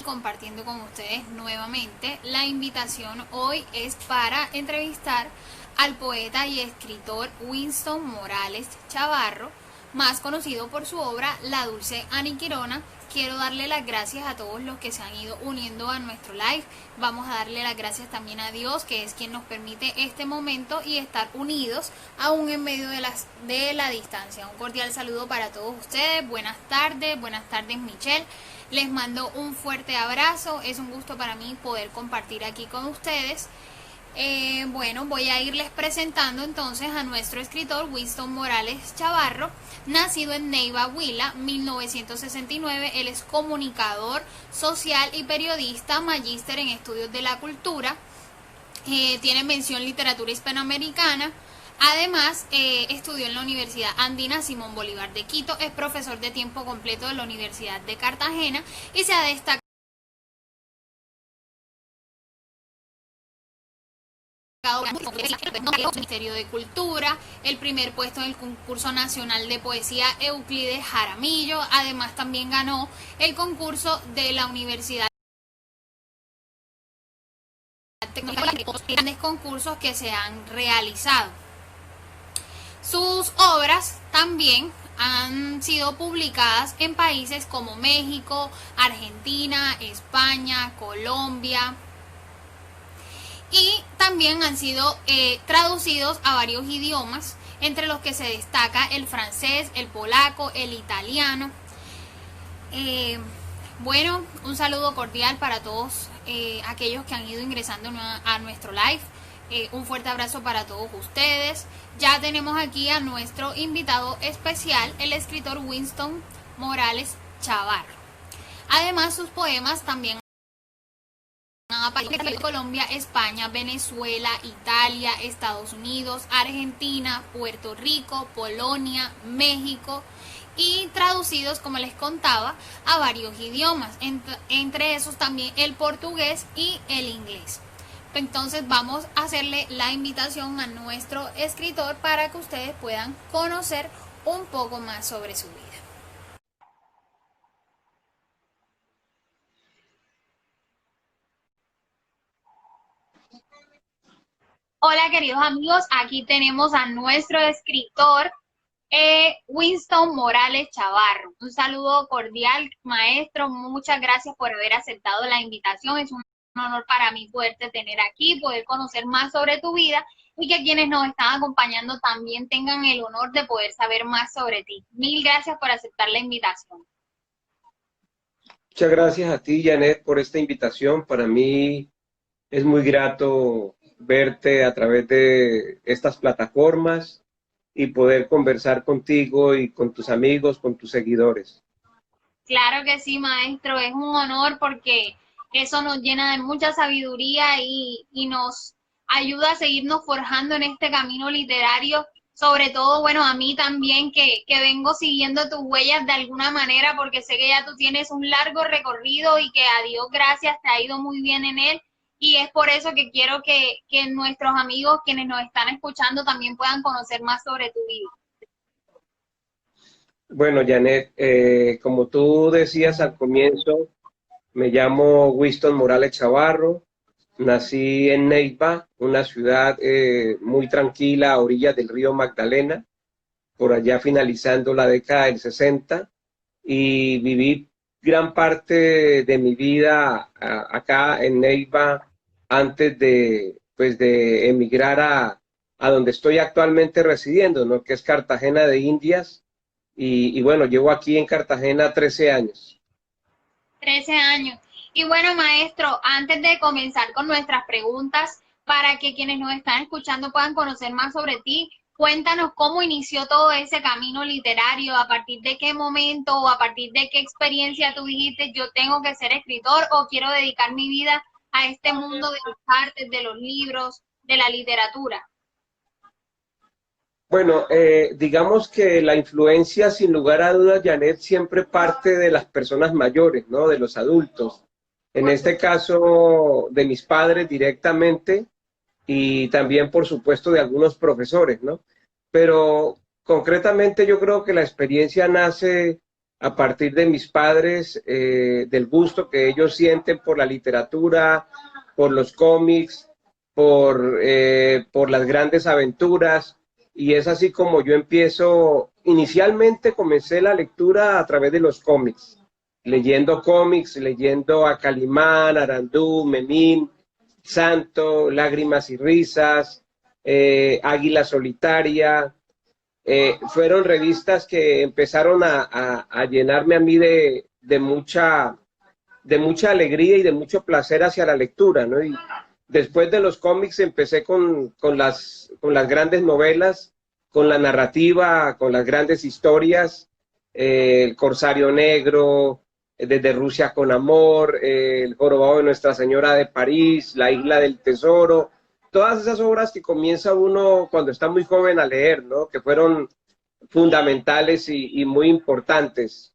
Compartiendo con ustedes nuevamente. La invitación hoy es para entrevistar al poeta y escritor Winston Morales Chavarro, más conocido por su obra La Dulce Aniquirona. Quiero darle las gracias a todos los que se han ido uniendo a nuestro live. Vamos a darle las gracias también a Dios, que es quien nos permite este momento y estar unidos aún en medio de la distancia. Un cordial saludo para todos ustedes. Buenas tardes Michelle. Les mando un fuerte abrazo. Es un gusto para mí poder compartir aquí con ustedes. Bueno, voy a irles presentando entonces a nuestro escritor Winston Morales Chavarro, nacido en Neiva, Huila, 1969. Él es comunicador social y periodista, magíster en estudios de la cultura, tiene mención literatura hispanoamericana. Además, estudió en la Universidad Andina Simón Bolívar de Quito, es profesor de tiempo completo de la Universidad de Cartagena y se ha destacado el Ministerio de Cultura, el primer puesto en el concurso nacional de poesía Euclides Jaramillo. Además también ganó el concurso de la Universidad Tecnológica, grandes concursos que se han realizado. Sus obras también han sido publicadas en países como México, Argentina, España, Colombia, y también han sido traducidos a varios idiomas, entre los que se destaca el francés, el polaco, el italiano. Bueno, un saludo cordial para todos aquellos que han ido ingresando a nuestro live. Un fuerte abrazo para todos ustedes. Ya tenemos aquí a nuestro invitado especial, el escritor Winston Morales Chavarro. Además, sus poemas también de Colombia, España, Venezuela, Italia, Estados Unidos, Argentina, Puerto Rico, Polonia, México, y traducidos, como les contaba, a varios idiomas, entre esos también el portugués y el inglés. Entonces vamos a hacerle la invitación a nuestro escritor para que ustedes puedan conocer un poco más sobre su vida. Hola queridos amigos, aquí tenemos a nuestro escritor Winston Morales Chavarro. Un saludo cordial, maestro, muchas gracias por haber aceptado la invitación. Es un honor para mí poderte tener aquí, poder conocer más sobre tu vida y que quienes nos están acompañando también tengan el honor de poder saber más sobre ti. Mil gracias por aceptar la invitación. Muchas gracias a ti, Janet, por esta invitación. Para mí es muy grato verte a través de estas plataformas y poder conversar contigo y con tus amigos, con tus seguidores. Claro que sí, maestro, es un honor porque eso nos llena de mucha sabiduría y nos ayuda a seguirnos forjando en este camino literario. Sobre todo, bueno, a mí también que vengo siguiendo tus huellas de alguna manera porque sé que ya tú tienes un largo recorrido y que a Dios gracias te ha ido muy bien en él. Y es por eso que quiero que nuestros amigos, quienes nos están escuchando, también puedan conocer más sobre tu vida. Bueno, Janet, como tú decías al comienzo, me llamo Winston Morales Chavarro, nací en Neiva, una ciudad muy tranquila a orillas del río Magdalena, por allá finalizando la década del 60, y viví gran parte de mi vida acá en Neiva antes de emigrar a donde estoy actualmente residiendo, ¿no? Que es Cartagena de Indias, y bueno, llevo aquí en Cartagena 13 años. 13 años. Y bueno, maestro, antes de comenzar con nuestras preguntas, para que quienes nos están escuchando puedan conocer más sobre ti, cuéntanos cómo inició todo ese camino literario, a partir de qué momento o a partir de qué experiencia tú dijiste, yo tengo que ser escritor o quiero dedicar mi vida a este mundo de las artes, de los libros, de la literatura. Bueno, digamos que la influencia, sin lugar a dudas, Janet, siempre parte de las personas mayores, ¿no? De los adultos. En este caso, de mis padres directamente y también, por supuesto, de algunos profesores, ¿no? Pero concretamente yo creo que la experiencia nace a partir de mis padres, del gusto que ellos sienten por la literatura, por los cómics, por las grandes aventuras. Y es así como yo empiezo. Inicialmente comencé la lectura a través de los cómics, leyendo cómics, leyendo a Calimán, Arandú, Memín, Santo, Lágrimas y Risas, Águila Solitaria. Fueron revistas que empezaron a llenarme a mí de mucha alegría y de mucho placer hacia la lectura, ¿no? Y después de los cómics empecé con las grandes novelas, con la narrativa, con las grandes historias, El Corsario Negro, Desde Rusia con Amor, El Jorobado de Nuestra Señora de París, La Isla del Tesoro, todas esas obras que comienza uno cuando está muy joven a leer, ¿no? Que fueron fundamentales y muy importantes.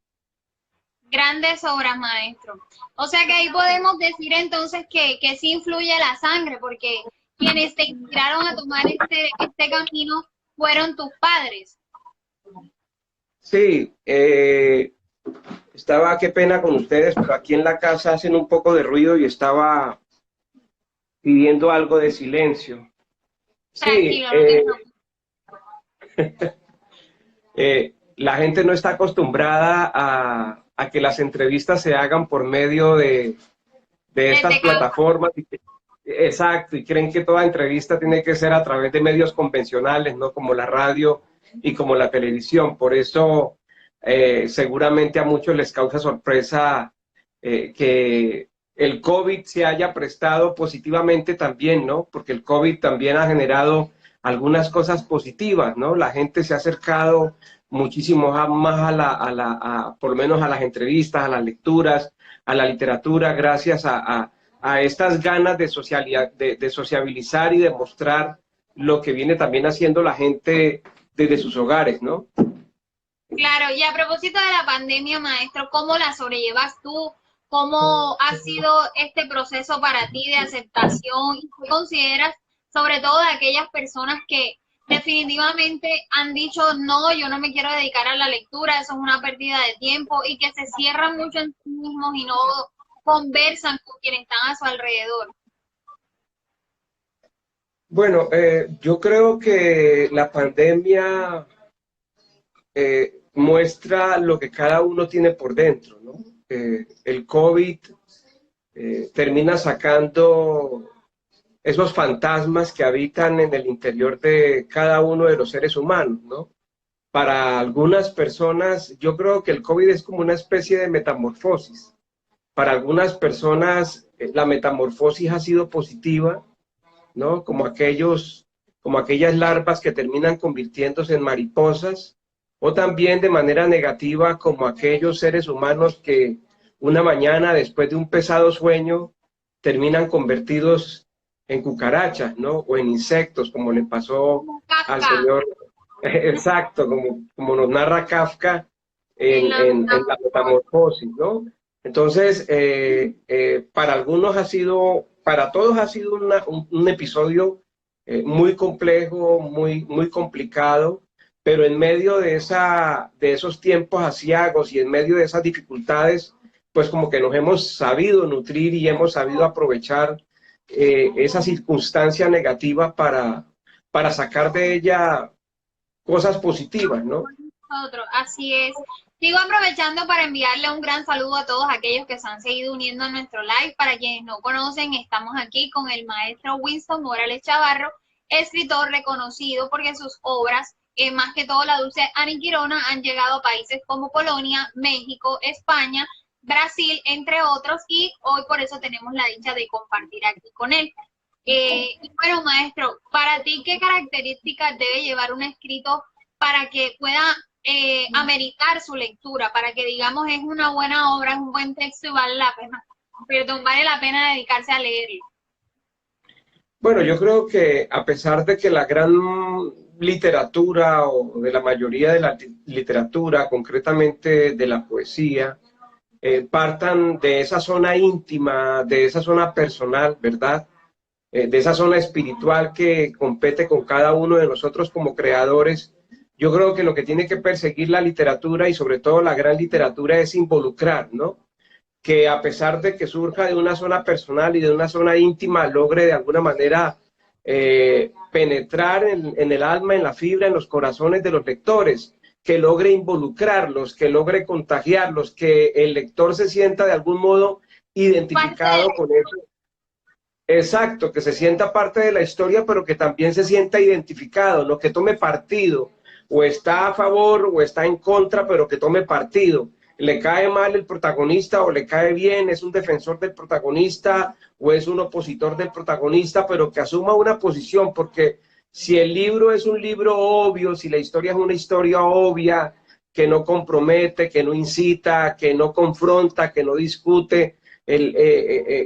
Grandes obras, maestro. O sea que ahí podemos decir entonces que sí influye la sangre, porque quienes te inspiraron a tomar este camino fueron tus padres. Sí, qué pena con ustedes, pero aquí en la casa hacen un poco de ruido y estaba pidiendo algo de silencio. Sí, Tranquilo, la gente no está acostumbrada a que las entrevistas se hagan por medio de estas plataformas. Exacto, y creen que toda entrevista tiene que ser a través de medios convencionales, ¿no? Como la radio y como la televisión. Por eso seguramente a muchos les causa sorpresa que el COVID se haya prestado positivamente también, ¿no? Porque el COVID también ha generado algunas cosas positivas, ¿no? La gente se ha acercado muchísimo más por lo menos a las entrevistas, a las lecturas, a la literatura, gracias a estas ganas de sociabilizar y de mostrar lo que viene también haciendo la gente desde sus hogares, ¿no? Claro, y a propósito de la pandemia, maestro, ¿cómo la sobrellevas tú? ¿Cómo ha sido este proceso para ti de aceptación? ¿Y qué consideras, sobre todo de aquellas personas que definitivamente han dicho, no, yo no me quiero dedicar a la lectura, eso es una pérdida de tiempo, y que se cierran mucho en sí mismos y no conversan con quienes están a su alrededor? Bueno, yo creo que la pandemia muestra lo que cada uno tiene por dentro, ¿no? El COVID termina sacando esos fantasmas que habitan en el interior de cada uno de los seres humanos, ¿no? Para algunas personas, yo creo que el COVID es como una especie de metamorfosis. Para algunas personas, la metamorfosis ha sido positiva, ¿no? Como aquellas larvas que terminan convirtiéndose en mariposas, o también de manera negativa, como aquellos seres humanos que una mañana, después de un pesado sueño, terminan convertidos en cucarachas, ¿no? O en insectos, como le pasó al señor, exacto, como nos narra Kafka en la metamorfosis, ¿no? Entonces, para todos ha sido un episodio muy complejo, muy complicado, pero en medio de esos tiempos aciagos y en medio de esas dificultades, pues como que nos hemos sabido nutrir y hemos sabido aprovechar esa circunstancia negativa para sacar de ella cosas positivas, ¿no? Así es. Sigo aprovechando para enviarle un gran saludo a todos aquellos que se han seguido uniendo a nuestro live. Para quienes no conocen, estamos aquí con el maestro Winston Morales Chavarro, escritor reconocido porque sus obras, más que todo La Dulce Aniquirona, han llegado a países como Polonia, México, España, Brasil, entre otros, y hoy por eso tenemos la dicha de compartir aquí con él. Y bueno, maestro, para ti, ¿qué características debe llevar un escrito para que pueda ameritar su lectura, para que digamos es una buena obra, es un buen texto y vale la pena dedicarse a leerlo? Bueno, yo creo que a pesar de que la gran literatura o de la mayoría de la literatura, concretamente de la poesía, partan de esa zona íntima, de esa zona personal, ¿verdad? De esa zona espiritual que compete con cada uno de nosotros como creadores. Yo creo que lo que tiene que perseguir la literatura y sobre todo la gran literatura es involucrar, ¿no? Que a pesar de que surja de una zona personal y de una zona íntima, logre de alguna manera penetrar en el alma, en la fibra, en los corazones de los lectores, que logre involucrarlos, que logre contagiarlos, que el lector se sienta de algún modo identificado con eso. Exacto, que se sienta parte de la historia, pero que también se sienta identificado, no que tome partido, o está a favor o está en contra, pero que tome partido. Le cae mal el protagonista o le cae bien, es un defensor del protagonista o es un opositor del protagonista, pero que asuma una posición, porque si el libro es un libro obvio, si la historia es una historia obvia, que no compromete, que no incita, que no confronta, que no discute,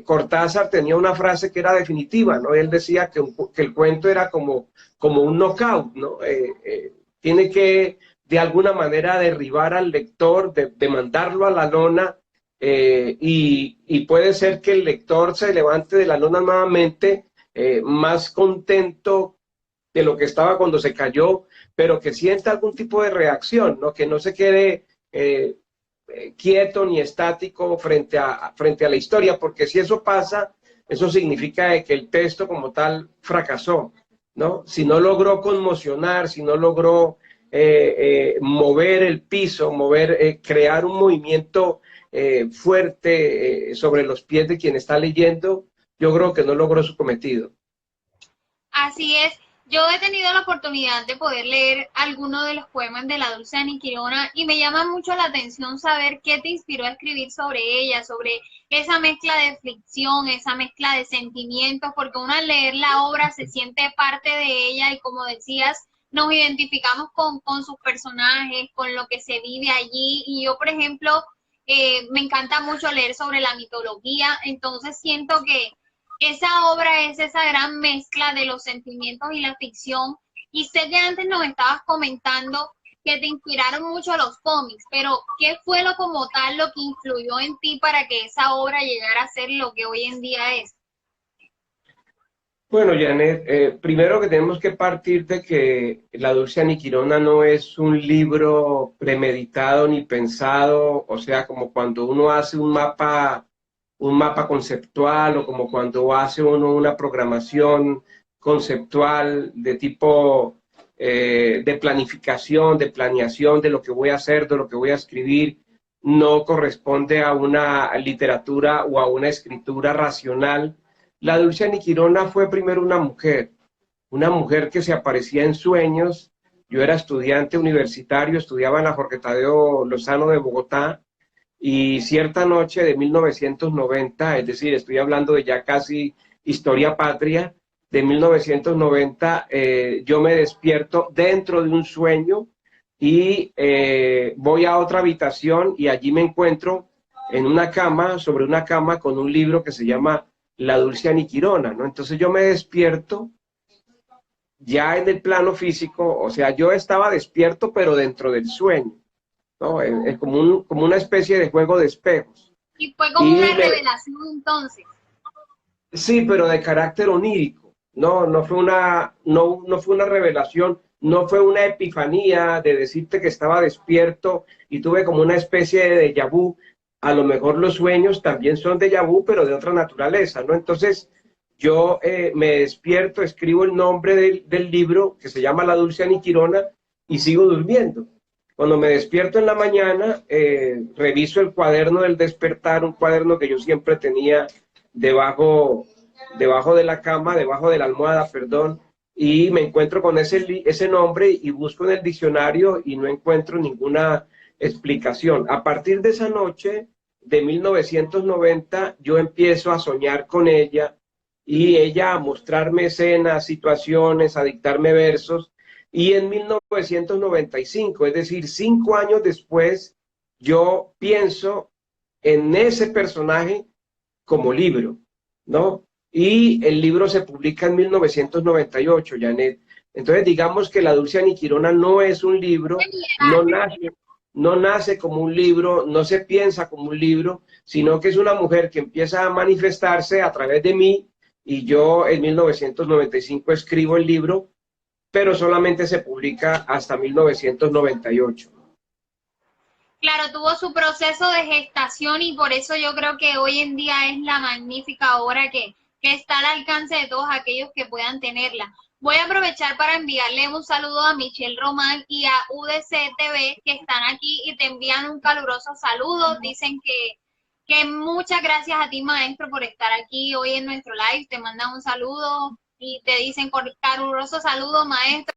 Cortázar tenía una frase que era definitiva, ¿no? Él decía que el cuento era como un knockout, ¿no? Tiene que de alguna manera derribar al lector, de mandarlo a la lona, y puede ser que el lector se levante de la lona nuevamente más contento de lo que estaba cuando se cayó, pero que sienta algún tipo de reacción, ¿no? Que no se quede quieto ni estático frente a la historia, porque si eso pasa, eso significa que el texto como tal fracasó, ¿no? Si no logró conmocionar, si no logró mover el piso, crear un movimiento fuerte sobre los pies de quien está leyendo, yo creo que no logró su cometido. Así es. Yo he tenido la oportunidad de poder leer algunos de los poemas de la Dulce Aniquilona y me llama mucho la atención saber qué te inspiró a escribir sobre ella, sobre esa mezcla de ficción, esa mezcla de sentimientos, porque uno al leer la obra se siente parte de ella y como decías, nos identificamos con sus personajes, con lo que se vive allí. Y yo, por ejemplo, me encanta mucho leer sobre la mitología, entonces siento que esa obra es esa gran mezcla de los sentimientos y la ficción. Y sé que antes nos estabas comentando que te inspiraron mucho los cómics, pero ¿qué fue lo como tal lo que influyó en ti para que esa obra llegara a ser lo que hoy en día es? Bueno, Janet, primero que tenemos que partir de que La Dulce Aniquilona no es un libro premeditado ni pensado, o sea, como cuando uno hace un mapa conceptual o como cuando hace uno una programación conceptual de tipo de planificación, de planeación de lo que voy a hacer, de lo que voy a escribir, no corresponde a una literatura o a una escritura racional. La Dulce Aniquilona fue primero una mujer que se aparecía en sueños. Yo era estudiante universitario, estudiaba en la Jorge Tadeo Lozano de Bogotá, y cierta noche de 1990, es decir, estoy hablando de ya casi historia patria, de 1990, yo me despierto dentro de un sueño y voy a otra habitación y allí me encuentro en una cama, sobre una cama con un libro que se llama La Dulce Aniquilona, ¿no? Entonces yo me despierto ya en el plano físico, o sea, yo estaba despierto pero dentro del sueño, ¿no? Es como una especie de juego de espejos. Y fue como una revelación entonces. Sí, pero de carácter onírico. No fue no fue una revelación, no fue una epifanía de decirte que estaba despierto y tuve como una especie de déjà vu. A lo mejor los sueños también son déjà vu, pero de otra naturaleza, ¿no? Entonces, yo me despierto, escribo el nombre del libro, que se llama La Dulce Aniquilona, y sigo durmiendo. Cuando me despierto en la mañana, reviso el cuaderno del despertar, un cuaderno que yo siempre tenía debajo de la cama, debajo de la almohada, perdón, y me encuentro con ese nombre y busco en el diccionario y no encuentro ninguna explicación. A partir de esa noche de 1990, yo empiezo a soñar con ella y ella a mostrarme escenas, situaciones, a dictarme versos. Y en 1995, es decir, 5 años después, yo pienso en ese personaje como libro, ¿no? Y el libro se publica en 1998, Janet. Entonces, digamos que La Dulce Aniquilona no es un libro, no nace como un libro, no se piensa como un libro, sino que es una mujer que empieza a manifestarse a través de mí, y yo en 1995 escribo el libro pero solamente se publica hasta 1998. Claro, tuvo su proceso de gestación y por eso yo creo que hoy en día es la magnífica obra que está al alcance de todos aquellos que puedan tenerla. Voy a aprovechar para enviarle un saludo a Michelle Román y a UDC TV que están aquí y te envían un caluroso saludo. Dicen que muchas gracias a ti, maestro, por estar aquí hoy en nuestro live. Te mandan un saludo y te dicen caluroso saludo, maestro.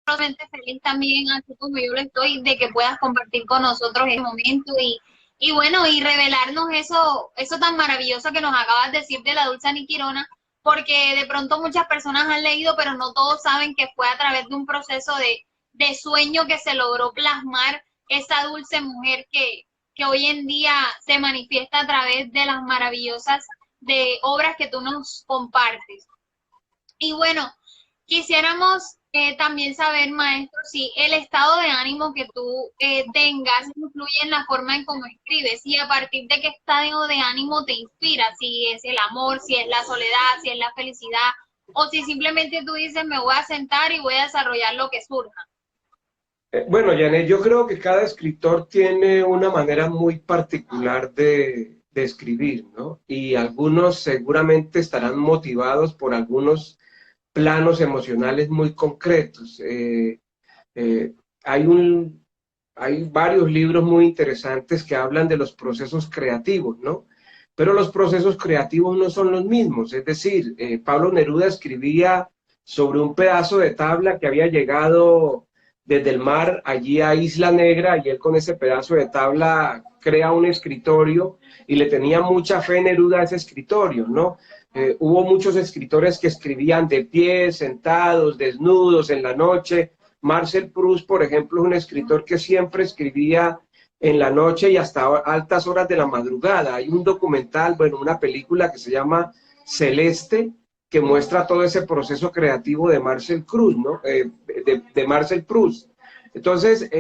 Feliz también, así como yo lo estoy, de que puedas compartir con nosotros este momento y bueno, y revelarnos eso tan maravilloso que nos acabas de decir de la Dulce Aniquirona, porque de pronto muchas personas han leído, pero no todos saben que fue a través de un proceso de sueño que se logró plasmar esa dulce mujer que hoy en día se manifiesta a través de las maravillosas de obras que tú nos compartes. Y bueno, quisiéramos también saber, maestro, si el estado de ánimo que tú tengas influye en la forma en cómo escribes y a partir de qué estado de ánimo te inspira, si es el amor, si es la soledad, si es la felicidad, o si simplemente tú dices, me voy a sentar y voy a desarrollar lo que surja. Bueno, Janet, yo creo que cada escritor tiene una manera muy particular de escribir, ¿no? Y algunos seguramente estarán motivados por algunos planos emocionales muy concretos. Eh, hay hay varios libros muy interesantes que hablan de los procesos creativos, ¿no? Pero los procesos creativos no son los mismos. Es decir, Pablo Neruda escribía sobre un pedazo de tabla que había llegado desde el mar allí a Isla Negra y él con ese pedazo de tabla crea un escritorio y le tenía mucha fe Neruda a ese escritorio, ¿no? Hubo muchos escritores que escribían de pie, sentados, desnudos, en la noche. Marcel Proust, por ejemplo, es un escritor que siempre escribía en la noche y hasta altas horas de la madrugada. Hay un documental, bueno, una película que se llama Celeste, que muestra todo ese proceso creativo de Marcel Proust, ¿no? De Marcel Proust. Entonces,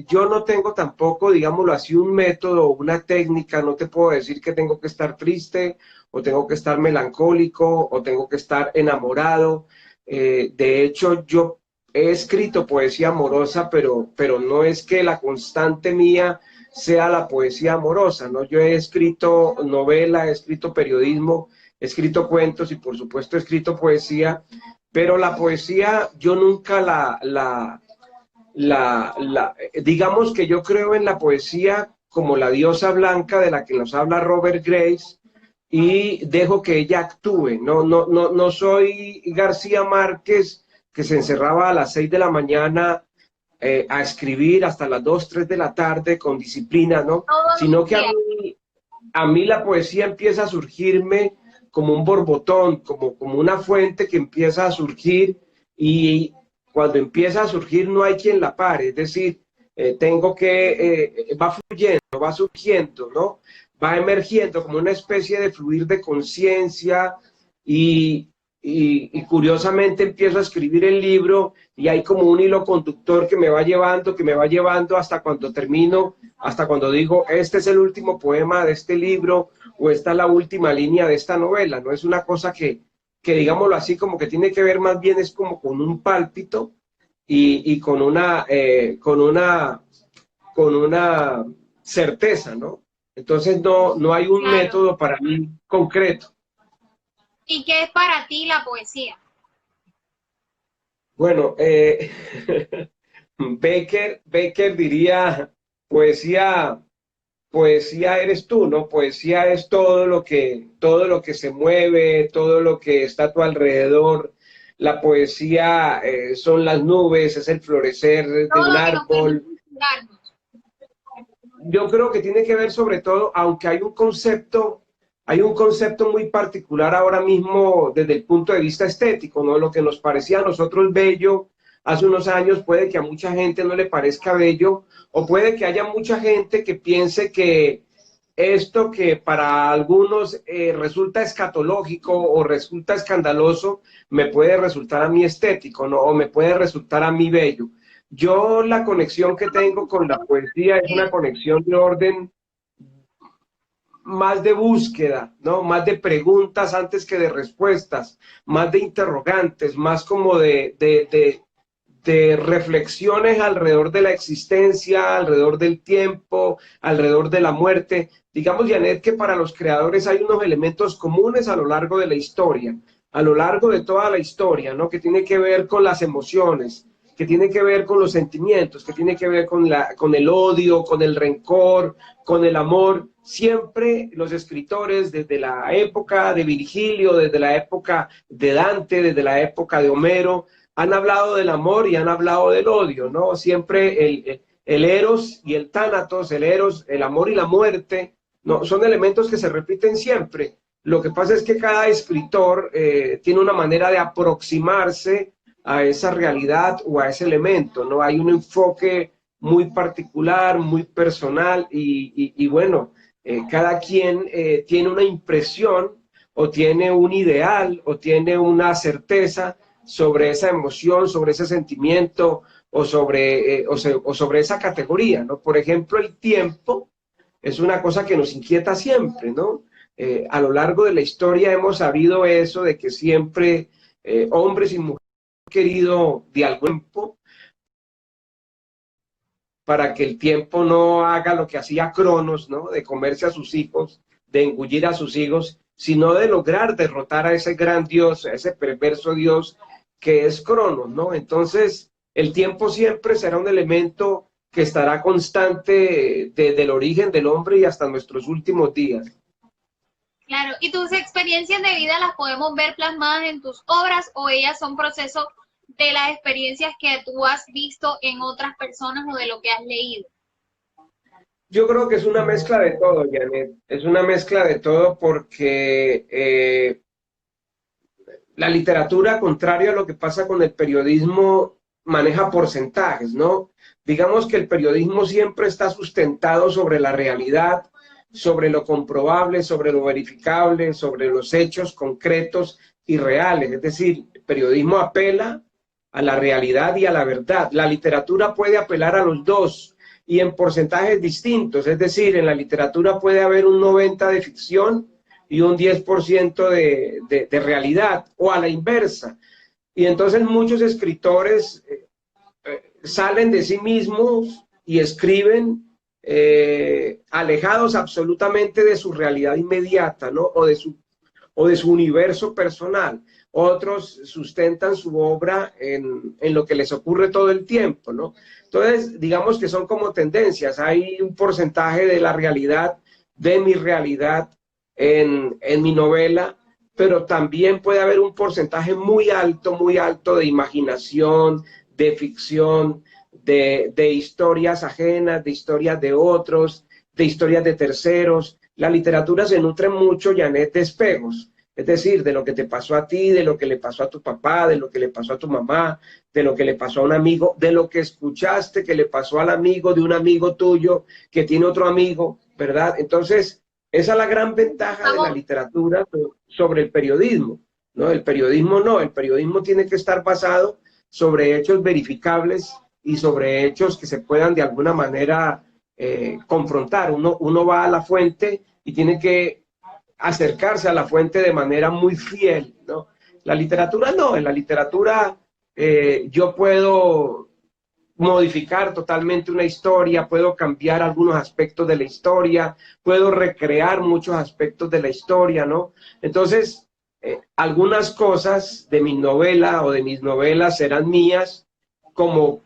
yo no tengo tampoco, digámoslo así, un método o una técnica, no te puedo decir que tengo que estar triste, o tengo que estar melancólico, o tengo que estar enamorado. De hecho, yo he escrito poesía amorosa, pero no es que la constante mía sea la poesía amorosa, ¿no? Yo he escrito novela, he escrito periodismo, he escrito cuentos y por supuesto he escrito poesía, pero la poesía yo nunca digamos que yo creo en la poesía como la diosa blanca de la que nos habla Robert Grace y dejo que ella actúe. No soy García Márquez que se encerraba a las 6 de la mañana a escribir hasta las 2, 3 de la tarde con disciplina, ¿no? Sino que a mí la poesía empieza a surgirme como un borbotón, como una fuente que empieza a surgir y cuando empieza a surgir no hay quien la pare, es decir, va fluyendo, va surgiendo, ¿no? Va emergiendo como una especie de fluir de conciencia y curiosamente empiezo a escribir el libro y hay como un hilo conductor que me va llevando hasta cuando termino, hasta cuando digo, este es el último poema de este libro o esta es la última línea de esta novela. No es una cosa que digámoslo así, como que tiene que ver más bien es como con un pálpito y con una certeza, ¿no? Entonces no hay un Claro. método para mí concreto. ¿Y qué es para ti la poesía? Bueno, Baker diría, poesía, poesía eres tú, ¿no? Poesía es todo lo que se mueve, todo lo que está a tu alrededor. La poesía son las nubes, es el florecer de Todo un lo que nos permite árbol. inspirarnos. Yo creo que tiene que ver sobre todo, aunque hay un concepto muy particular ahora mismo desde el punto de vista estético, ¿no? Lo que nos parecía a nosotros bello hace unos años puede que a mucha gente no le parezca bello, o puede que haya mucha gente que piense que esto que para algunos resulta escatológico o resulta escandaloso, me puede resultar a mí estético, ¿no? O me puede resultar a mí bello. Yo la conexión que tengo con la poesía es una conexión de orden más de búsqueda, ¿no? Más de preguntas antes que de respuestas, más de interrogantes, más como de reflexiones alrededor de la existencia, alrededor del tiempo, alrededor de la muerte. Digamos, Janet, que para los creadores hay unos elementos comunes a lo largo de la historia, a lo largo de toda la historia, ¿no? Que tiene que ver con las emociones, que tiene que ver con los sentimientos, que tiene que ver con el odio, con el rencor, con el amor. Siempre los escritores, desde la época de Virgilio, desde la época de Dante, desde la época de Homero, han hablado del amor y han hablado del odio, ¿no? Siempre el eros y el tánatos, el eros, el amor y la muerte, ¿no? Son elementos que se repiten siempre. Lo que pasa es que cada escritor tiene una manera de aproximarse a esa realidad o a ese elemento, ¿no? Hay un enfoque muy particular, muy personal y bueno, cada quien tiene una impresión o tiene un ideal o tiene una certeza sobre esa emoción, sobre ese sentimiento o sobre esa categoría, ¿no? Por ejemplo, el tiempo es una cosa que nos inquieta siempre, ¿no? A lo largo de la historia hemos sabido eso, de que siempre hombres y mujeres han querido de algún tiempo para que el tiempo no haga lo que hacía Cronos, ¿no? De comerse a sus hijos, de engullir a sus hijos, sino de lograr derrotar a ese gran dios, a ese perverso dios que es Cronos, ¿no? Entonces, el tiempo siempre será un elemento que estará constante desde el origen del hombre y hasta nuestros últimos días. Claro, ¿y tus experiencias de vida las podemos ver plasmadas en tus obras o ellas son procesos de las experiencias que tú has visto en otras personas o de lo que has leído? Yo creo que es una mezcla de todo, Janet. Es una mezcla de todo porque la literatura, contrario a lo que pasa con el periodismo, maneja porcentajes, ¿no? Digamos que el periodismo siempre está sustentado sobre la realidad, sobre lo comprobable, sobre lo verificable, sobre los hechos concretos y reales. Es decir, el periodismo apela a la realidad y a la verdad. La literatura puede apelar a los dos y en porcentajes distintos. Es decir, en la literatura puede haber un 90% de ficción y un 10% de realidad, o a la inversa. Y entonces muchos escritores salen de sí mismos y escriben alejados absolutamente de su realidad inmediata, ¿no? O de su universo personal. Otros sustentan su obra en lo que les ocurre todo el tiempo, ¿no? Entonces, digamos que son como tendencias. Hay un porcentaje de la realidad, de mi realidad, en mi novela, pero también puede haber un porcentaje muy alto de imaginación, de ficción, de historias ajenas, de historias de otros, de historias de terceros. La literatura se nutre mucho, Janet, de espejos, es decir, de lo que te pasó a ti, de lo que le pasó a tu papá, de lo que le pasó a tu mamá, de lo que le pasó a un amigo, de lo que escuchaste que le pasó al amigo de un amigo tuyo que tiene otro amigo, ¿verdad? Entonces, esa es la gran ventaja de la literatura sobre el periodismo, ¿no? El periodismo no, el periodismo tiene que estar basado sobre hechos verificables y sobre hechos que se puedan de alguna manera confrontar. Uno va a la fuente y tiene que acercarse a la fuente de manera muy fiel, ¿no? La literatura no, en la literatura yo puedo modificar totalmente una historia, puedo cambiar algunos aspectos de la historia, puedo recrear muchos aspectos de la historia, ¿no? Entonces, algunas cosas de mi novela o de mis novelas serán mías, como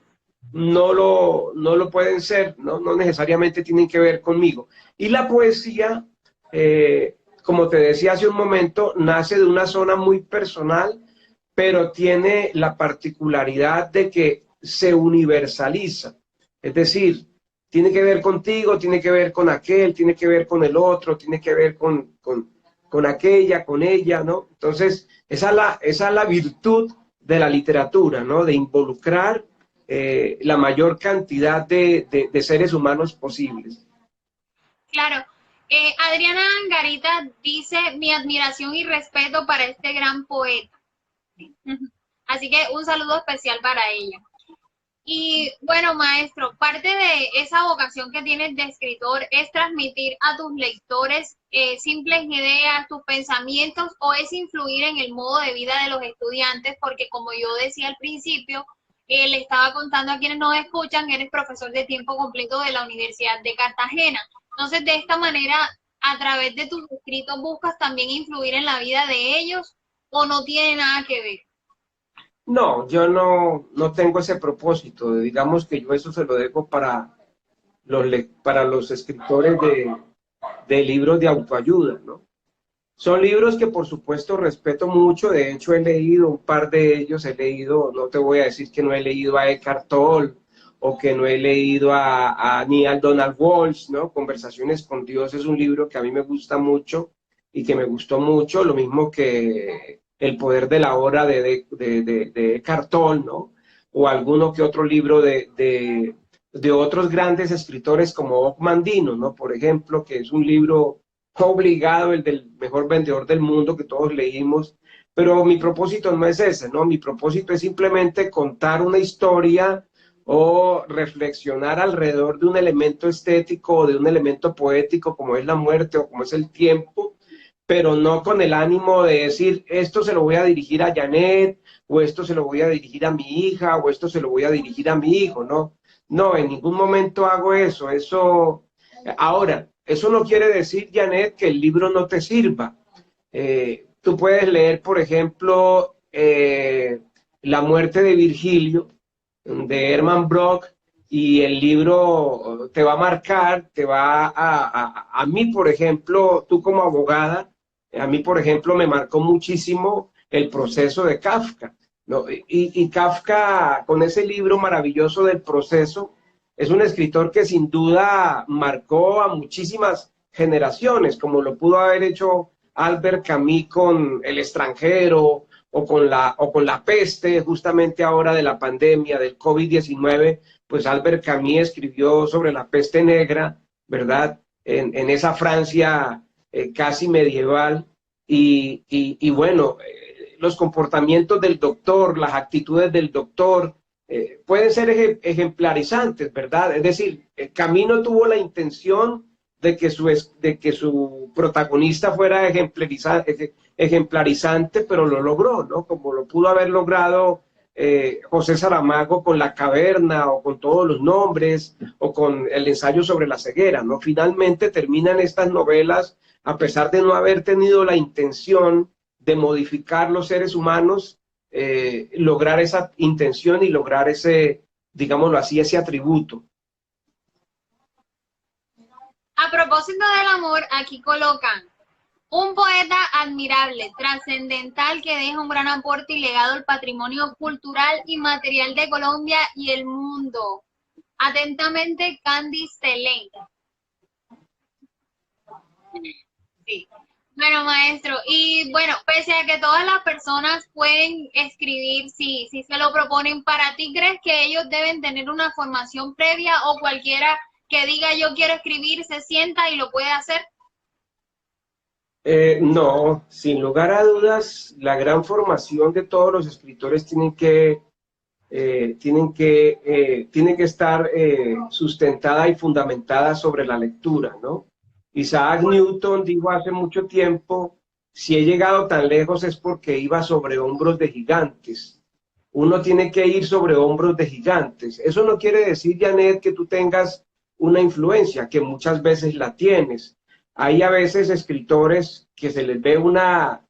no lo pueden ser, ¿no? No necesariamente tienen que ver conmigo. Y la poesía, como te decía hace un momento, nace de una zona muy personal, pero tiene la particularidad de que se universaliza. Es decir, tiene que ver contigo, tiene que ver con aquel, tiene que ver con el otro, tiene que ver con aquella, con ella, ¿no? Entonces, esa es la virtud de la literatura, ¿no? De involucrar la mayor cantidad de seres humanos posibles. Claro. Adriana Angarita dice mi admiración y respeto para este gran poeta. Así que un saludo especial para ella. Y bueno, maestro, parte de esa vocación que tienes de escritor es transmitir a tus lectores simples ideas, tus pensamientos, o es influir en el modo de vida de los estudiantes, porque como yo decía al principio, le estaba contando a quienes nos escuchan, eres profesor de tiempo completo de la Universidad de Cartagena. Entonces, de esta manera, a través de tus escritos, buscas también influir en la vida de ellos, o no tiene nada que ver. No, yo no tengo ese propósito. Digamos que yo eso se lo dejo para para los escritores de libros de autoayuda, ¿no? Son libros que por supuesto respeto mucho, de hecho he leído un par de ellos, he leído, no te voy a decir que no he leído a Eckhart Tolle o que no he leído a Neale Donald Walsh, ¿no? Conversaciones con Dios es un libro que a mí me gusta mucho y que me gustó mucho, lo mismo que El poder de la hora de Eckhart Tolle, ¿no? O alguno que otro libro de otros grandes escritores como Og Mandino, ¿no? Por ejemplo, que es un libro obligado, el del mejor vendedor del mundo que todos leímos, pero mi propósito no es ese, ¿no? Mi propósito es simplemente contar una historia o reflexionar alrededor de un elemento estético o de un elemento poético como es la muerte o como es el tiempo, pero no con el ánimo de decir, esto se lo voy a dirigir a Janet, o esto se lo voy a dirigir a mi hija, o esto se lo voy a dirigir a mi hijo, ¿no? No, en ningún momento hago eso, ahora, eso no quiere decir, Janet, que el libro no te sirva. Tú puedes leer, por ejemplo, La muerte de Virgilio, de Hermann Brock, y el libro te va a marcar, a mí, por ejemplo, tú como abogada, a mí, por ejemplo, me marcó muchísimo el proceso de Kafka, ¿no? Y Kafka, con ese libro maravilloso del proceso, es un escritor que sin duda marcó a muchísimas generaciones, como lo pudo haber hecho Albert Camus con El extranjero o con la peste, justamente ahora de la pandemia del COVID-19, pues Albert Camus escribió sobre la peste negra, ¿verdad? En esa Francia casi medieval y bueno, los comportamientos del doctor, las actitudes del doctor, pueden ser ejemplarizantes, ¿verdad? Es decir, Camino tuvo la intención de que su protagonista fuera ejemplarizante, pero lo logró, ¿no? Como lo pudo haber logrado José Saramago con La caverna o con todos los nombres o con el ensayo sobre la ceguera, ¿no? Finalmente terminan estas novelas, a pesar de no haber tenido la intención de modificar los seres humanos, lograr esa intención y lograr ese, digámoslo así, ese atributo. A propósito del amor, aquí colocan un poeta admirable, trascendental, que deja un gran aporte y legado al patrimonio cultural y material de Colombia y el mundo. Atentamente, Candice Selén. Sí. Bueno, maestro, y bueno, pese a que todas las personas pueden escribir si se lo proponen, ¿para ti crees que ellos deben tener una formación previa o cualquiera que diga yo quiero escribir se sienta y lo puede hacer? No, sin lugar a dudas, la gran formación de todos los escritores tiene que estar sustentada y fundamentada sobre la lectura, ¿no? Isaac Newton dijo hace mucho tiempo, si he llegado tan lejos es porque iba sobre hombros de gigantes. Uno tiene que ir sobre hombros de gigantes. Eso no quiere decir, Janet, que tú tengas una influencia, que muchas veces la tienes. Hay a veces escritores que se les ve una,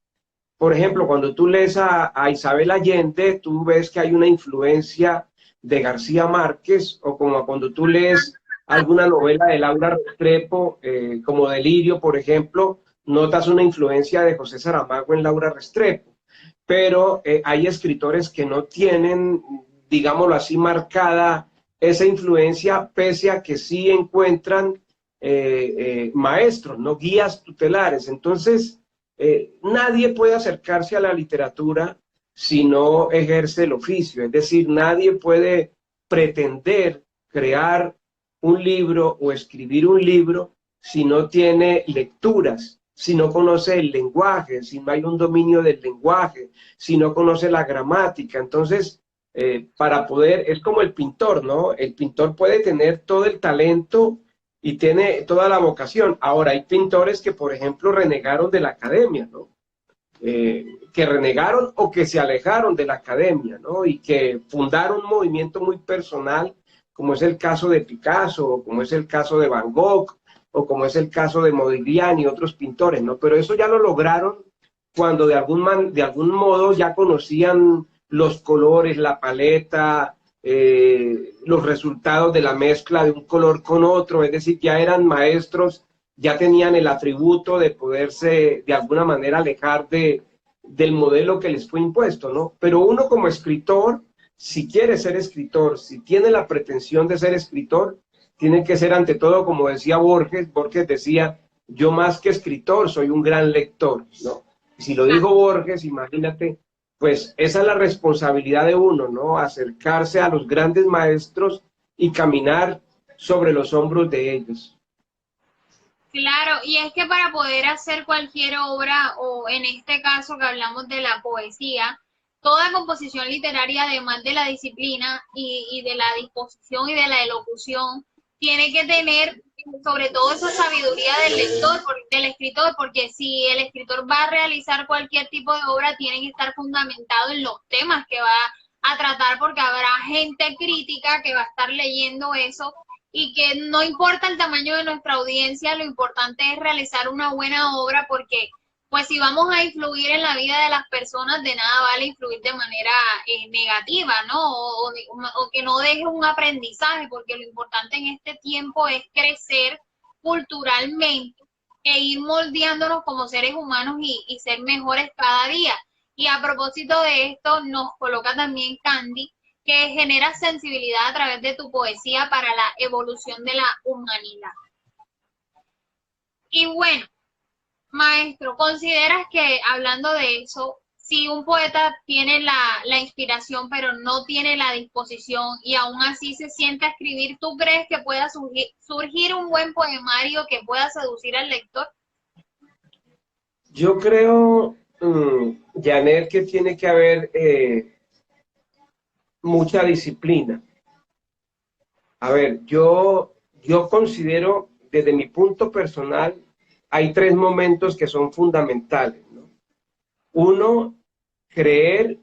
por ejemplo, cuando tú lees a Isabel Allende, tú ves que hay una influencia de García Márquez, o como cuando tú lees alguna novela de Laura Restrepo, como Delirio, por ejemplo, notas una influencia de José Saramago en Laura Restrepo. Pero hay escritores que no tienen, digámoslo así, marcada esa influencia, pese a que sí encuentran maestros, no guías tutelares. Entonces, nadie puede acercarse a la literatura si no ejerce el oficio, es decir, nadie puede pretender crear un libro o escribir un libro si no tiene lecturas, si no conoce el lenguaje, si no hay un dominio del lenguaje, si no conoce la gramática. Entonces, para poder, es como el pintor, ¿no? El pintor puede tener todo el talento y tiene toda la vocación. Ahora, hay pintores que, por ejemplo, renegaron de la academia, ¿no? Que renegaron o que se alejaron de la academia, ¿no? Y que fundaron un movimiento muy personal, como es el caso de Picasso, o como es el caso de Van Gogh, o como es el caso de Modigliani y otros pintores, ¿no? Pero eso ya lo lograron cuando de algún modo ya conocían los colores, la paleta, los resultados de la mezcla de un color con otro, es decir, ya eran maestros, ya tenían el atributo de poderse de alguna manera alejar del modelo que les fue impuesto, ¿no? Pero uno como escritor, si quiere ser escritor, si tiene la pretensión de ser escritor, tiene que ser ante todo, como decía Borges. Borges decía, yo más que escritor soy un gran lector, ¿no? Y si lo dijo Borges, imagínate, pues esa es la responsabilidad de uno, ¿no? Acercarse a los grandes maestros y caminar sobre los hombros de ellos. Claro, y es que para poder hacer cualquier obra, o en este caso que hablamos de la poesía, toda composición literaria, además de la disciplina y de la disposición y de la elocución, tiene que tener sobre todo esa sabiduría del lector, del escritor, porque si el escritor va a realizar cualquier tipo de obra, tiene que estar fundamentado en los temas que va a tratar, porque habrá gente crítica que va a estar leyendo eso, y que no importa el tamaño de nuestra audiencia, lo importante es realizar una buena obra, porque pues si vamos a influir en la vida de las personas, de nada vale influir de manera negativa, ¿no? O que no deje un aprendizaje, porque lo importante en este tiempo es crecer culturalmente e ir moldeándonos como seres humanos y ser mejores cada día. Y a propósito de esto, nos coloca también Candy, que genera sensibilidad a través de tu poesía para la evolución de la humanidad. Y bueno, maestro, ¿consideras que, hablando de eso, si un poeta tiene la inspiración pero no tiene la disposición y aún así se sienta a escribir, ¿tú crees que pueda surgir un buen poemario que pueda seducir al lector? Yo creo, Janet, que tiene que haber mucha disciplina. A ver, yo considero, desde mi punto personal, hay tres momentos que son fundamentales, ¿no? Uno, creer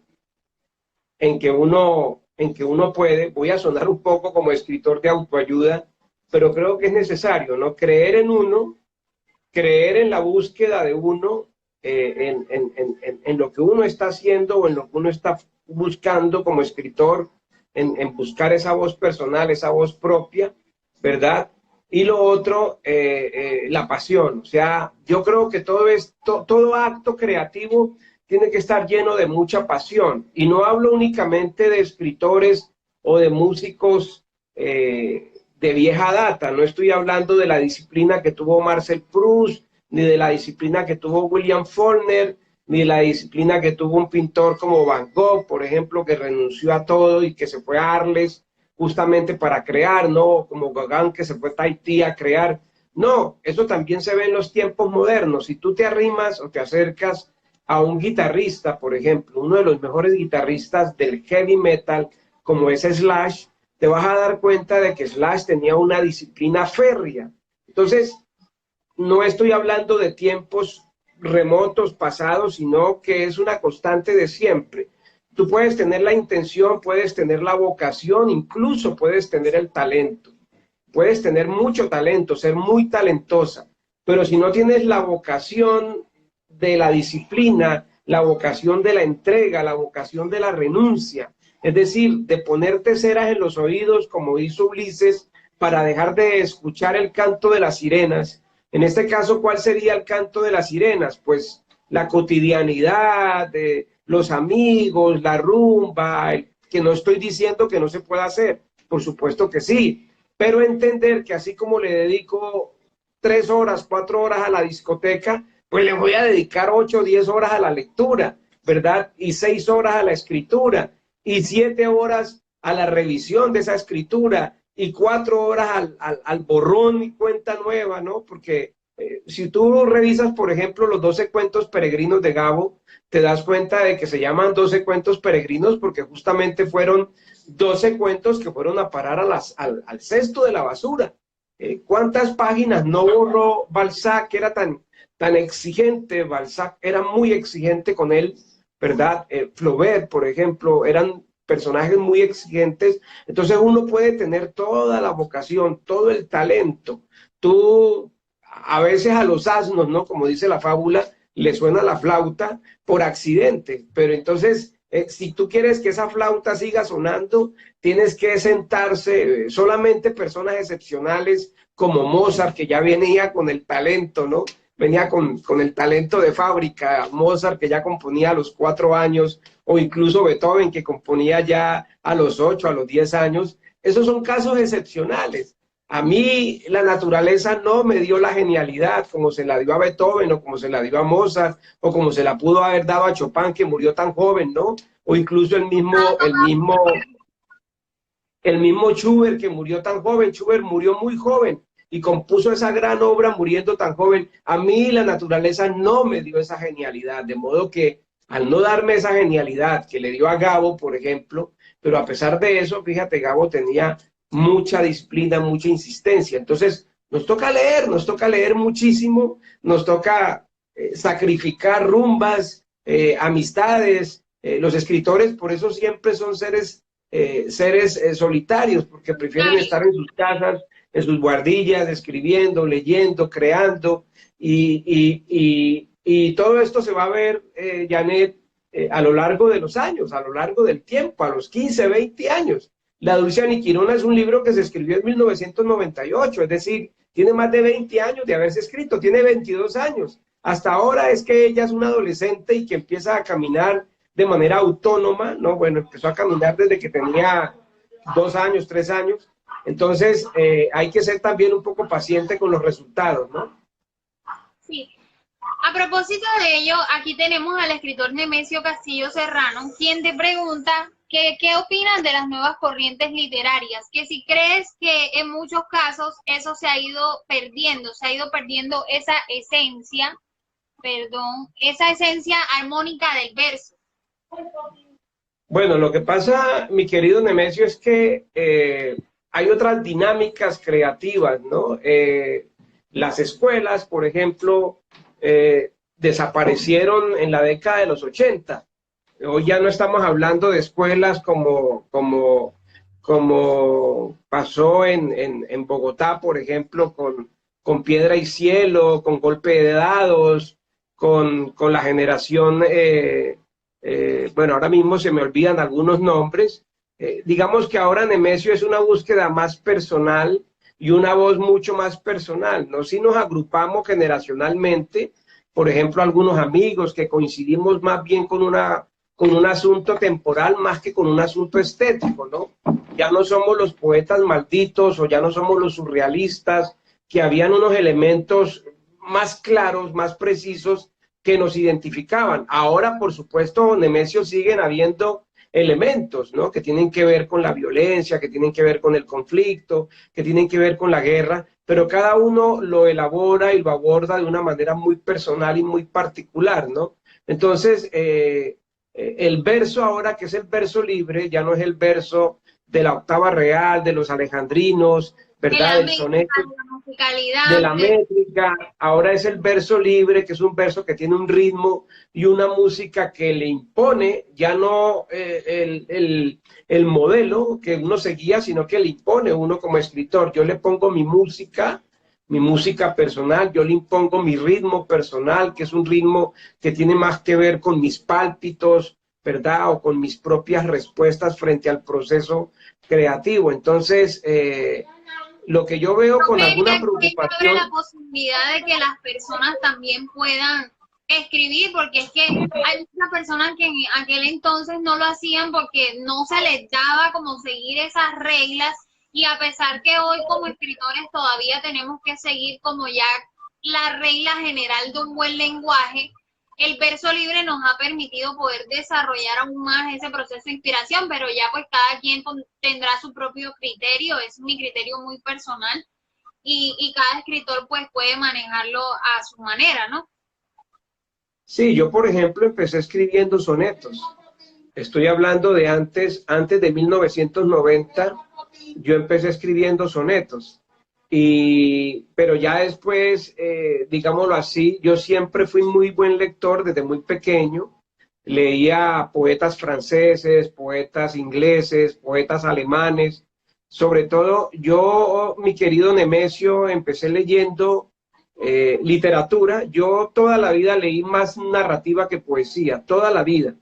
en que uno puede. Voy a sonar un poco como escritor de autoayuda, pero creo que es necesario, ¿no? Creer en uno, creer en la búsqueda de uno, en lo que uno está haciendo o en lo que uno está buscando como escritor, en buscar esa voz personal, esa voz propia, ¿verdad? Y lo otro, la pasión. O sea, yo creo que todo acto creativo tiene que estar lleno de mucha pasión. Y no hablo únicamente de escritores o de músicos de vieja data. No estoy hablando de la disciplina que tuvo Marcel Proust, ni de la disciplina que tuvo William Faulkner, ni de la disciplina que tuvo un pintor como Van Gogh, por ejemplo, que renunció a todo y que se fue a Arles justamente para crear, ¿no? Como Gauguin, que se fue a Tahití a crear. No, eso también se ve en los tiempos modernos. Si tú te arrimas o te acercas a un guitarrista, por ejemplo, uno de los mejores guitarristas del heavy metal, como es Slash, te vas a dar cuenta de que Slash tenía una disciplina férrea. Entonces, no estoy hablando de tiempos remotos, pasados, sino que es una constante de siempre. Tú puedes tener la intención, puedes tener la vocación, incluso puedes tener el talento. Puedes tener mucho talento, ser muy talentosa, pero si no tienes la vocación de la disciplina, la vocación de la entrega, la vocación de la renuncia, es decir, de ponerte ceras en los oídos, como hizo Ulises, para dejar de escuchar el canto de las sirenas. En este caso, ¿cuál sería el canto de las sirenas? Pues la cotidianidad, de los amigos, la rumba, que no estoy diciendo que no se pueda hacer, por supuesto que sí, pero entender que así como le dedico 3 horas, 4 horas a la discoteca, pues le voy a dedicar 8 o 10 horas a la lectura, ¿verdad? Y 6 horas a la escritura, y 7 horas a la revisión de esa escritura, y 4 horas al borrón y cuenta nueva, ¿no? Porque Si tú revisas, por ejemplo, los 12 cuentos peregrinos de Gabo, te das cuenta de que se llaman 12 cuentos peregrinos porque justamente fueron 12 cuentos que fueron a parar al cesto de la basura. ¿Cuántas páginas no borró Balzac, que era tan exigente? Balzac era muy exigente con él, ¿verdad? Flaubert, por ejemplo, eran personajes muy exigentes. Entonces uno puede tener toda la vocación, todo el talento. Tú, a veces a los asnos, ¿no? Como dice la fábula, le suena la flauta por accidente, pero entonces, si tú quieres que esa flauta siga sonando, tienes que sentarse, solamente personas excepcionales como Mozart, que ya venía con el talento, ¿no? Venía con el talento de fábrica, Mozart, que ya componía a los 4 años, o incluso Beethoven, que componía ya a los 8, a los 10 años. Esos son casos excepcionales. A mí la naturaleza no me dio la genialidad como se la dio a Beethoven o como se la dio a Mozart o como se la pudo haber dado a Chopin, que murió tan joven, ¿no? O incluso el mismo Schubert, que murió tan joven. Schubert murió muy joven y compuso esa gran obra muriendo tan joven. A mí la naturaleza no me dio esa genialidad, de modo que al no darme esa genialidad que le dio a Gabo, por ejemplo, pero a pesar de eso, fíjate, Gabo tenía mucha disciplina, mucha insistencia. Entonces, nos toca leer muchísimo, nos toca sacrificar rumbas, amistades. Los escritores, por eso siempre son seres solitarios, porque prefieren estar en sus casas, en sus guardillas, escribiendo, leyendo, creando, y todo esto se va a ver, Janet, a lo largo de los años, a lo largo del tiempo, a los 15, 20 años. La Dulce Aniquirona es un libro que se escribió en 1998, es decir, tiene más de 20 años de haberse escrito, tiene 22 años. Hasta ahora es que ella es una adolescente y que empieza a caminar de manera autónoma, ¿no? Bueno, empezó a caminar desde que tenía 2 años, 3 años. Entonces, hay que ser también un poco paciente con los resultados, ¿no? Sí. A propósito de ello, aquí tenemos al escritor Nemesio Castillo Serrano, quien te pregunta qué opinas de las nuevas corrientes literarias, que si crees que en muchos casos eso se ha ido perdiendo esa esencia armónica del verso. Bueno, lo que pasa, mi querido Nemesio, es que hay otras dinámicas creativas, ¿no? Las escuelas, por ejemplo, desaparecieron en la década de los 80. Hoy ya no estamos hablando de escuelas como pasó en Bogotá, por ejemplo, con Piedra y Cielo, con Golpe de Dados, con la generación, bueno, ahora mismo se me olvidan algunos nombres. Digamos que ahora Nemesio es una búsqueda más personal y una voz mucho más personal, ¿no? Si nos agrupamos generacionalmente, por ejemplo, algunos amigos que coincidimos más bien con un asunto temporal más que con un asunto estético, ¿no? Ya no somos los poetas malditos o ya no somos los surrealistas, que habían unos elementos más claros, más precisos que nos identificaban. Ahora, por supuesto, Nemesio, siguen habiendo elementos, ¿no? Que tienen que ver con la violencia, que tienen que ver con el conflicto, que tienen que ver con la guerra, pero cada uno lo elabora y lo aborda de una manera muy personal y muy particular, ¿no? Entonces, el verso ahora, que es el verso libre, ya no es el verso de la octava real, de los alejandrinos, ¿verdad? Del soneto, de la métrica. Ahora es el verso libre, que es un verso que tiene un ritmo y una música que le impone, ya no el modelo que uno seguía, sino que le impone uno como escritor. Yo le pongo mi música personal, yo le impongo mi ritmo personal, que es un ritmo que tiene más que ver con mis pálpitos, ¿verdad? O con mis propias respuestas frente al proceso creativo. Entonces, lo que yo veo con alguna preocupación... abre la posibilidad de que las personas también puedan escribir, porque es que hay muchas personas que en aquel entonces no lo hacían porque no se les daba como seguir esas reglas, y a pesar que hoy como escritores todavía tenemos que seguir como ya la regla general de un buen lenguaje, el verso libre nos ha permitido poder desarrollar aún más ese proceso de inspiración, pero ya pues cada quien tendrá su propio criterio, es mi criterio muy personal. y cada escritor pues puede manejarlo a su manera, ¿no? Sí, yo por ejemplo empecé escribiendo sonetos. Estoy hablando de antes de 1990, yo empecé escribiendo sonetos. Pero ya después, digámoslo así, yo siempre fui muy buen lector desde muy pequeño. Leía poetas franceses, poetas ingleses, poetas alemanes. Sobre todo, yo, mi querido Nemesio, empecé leyendo literatura. Yo toda la vida leí más narrativa que poesía, toda la vida.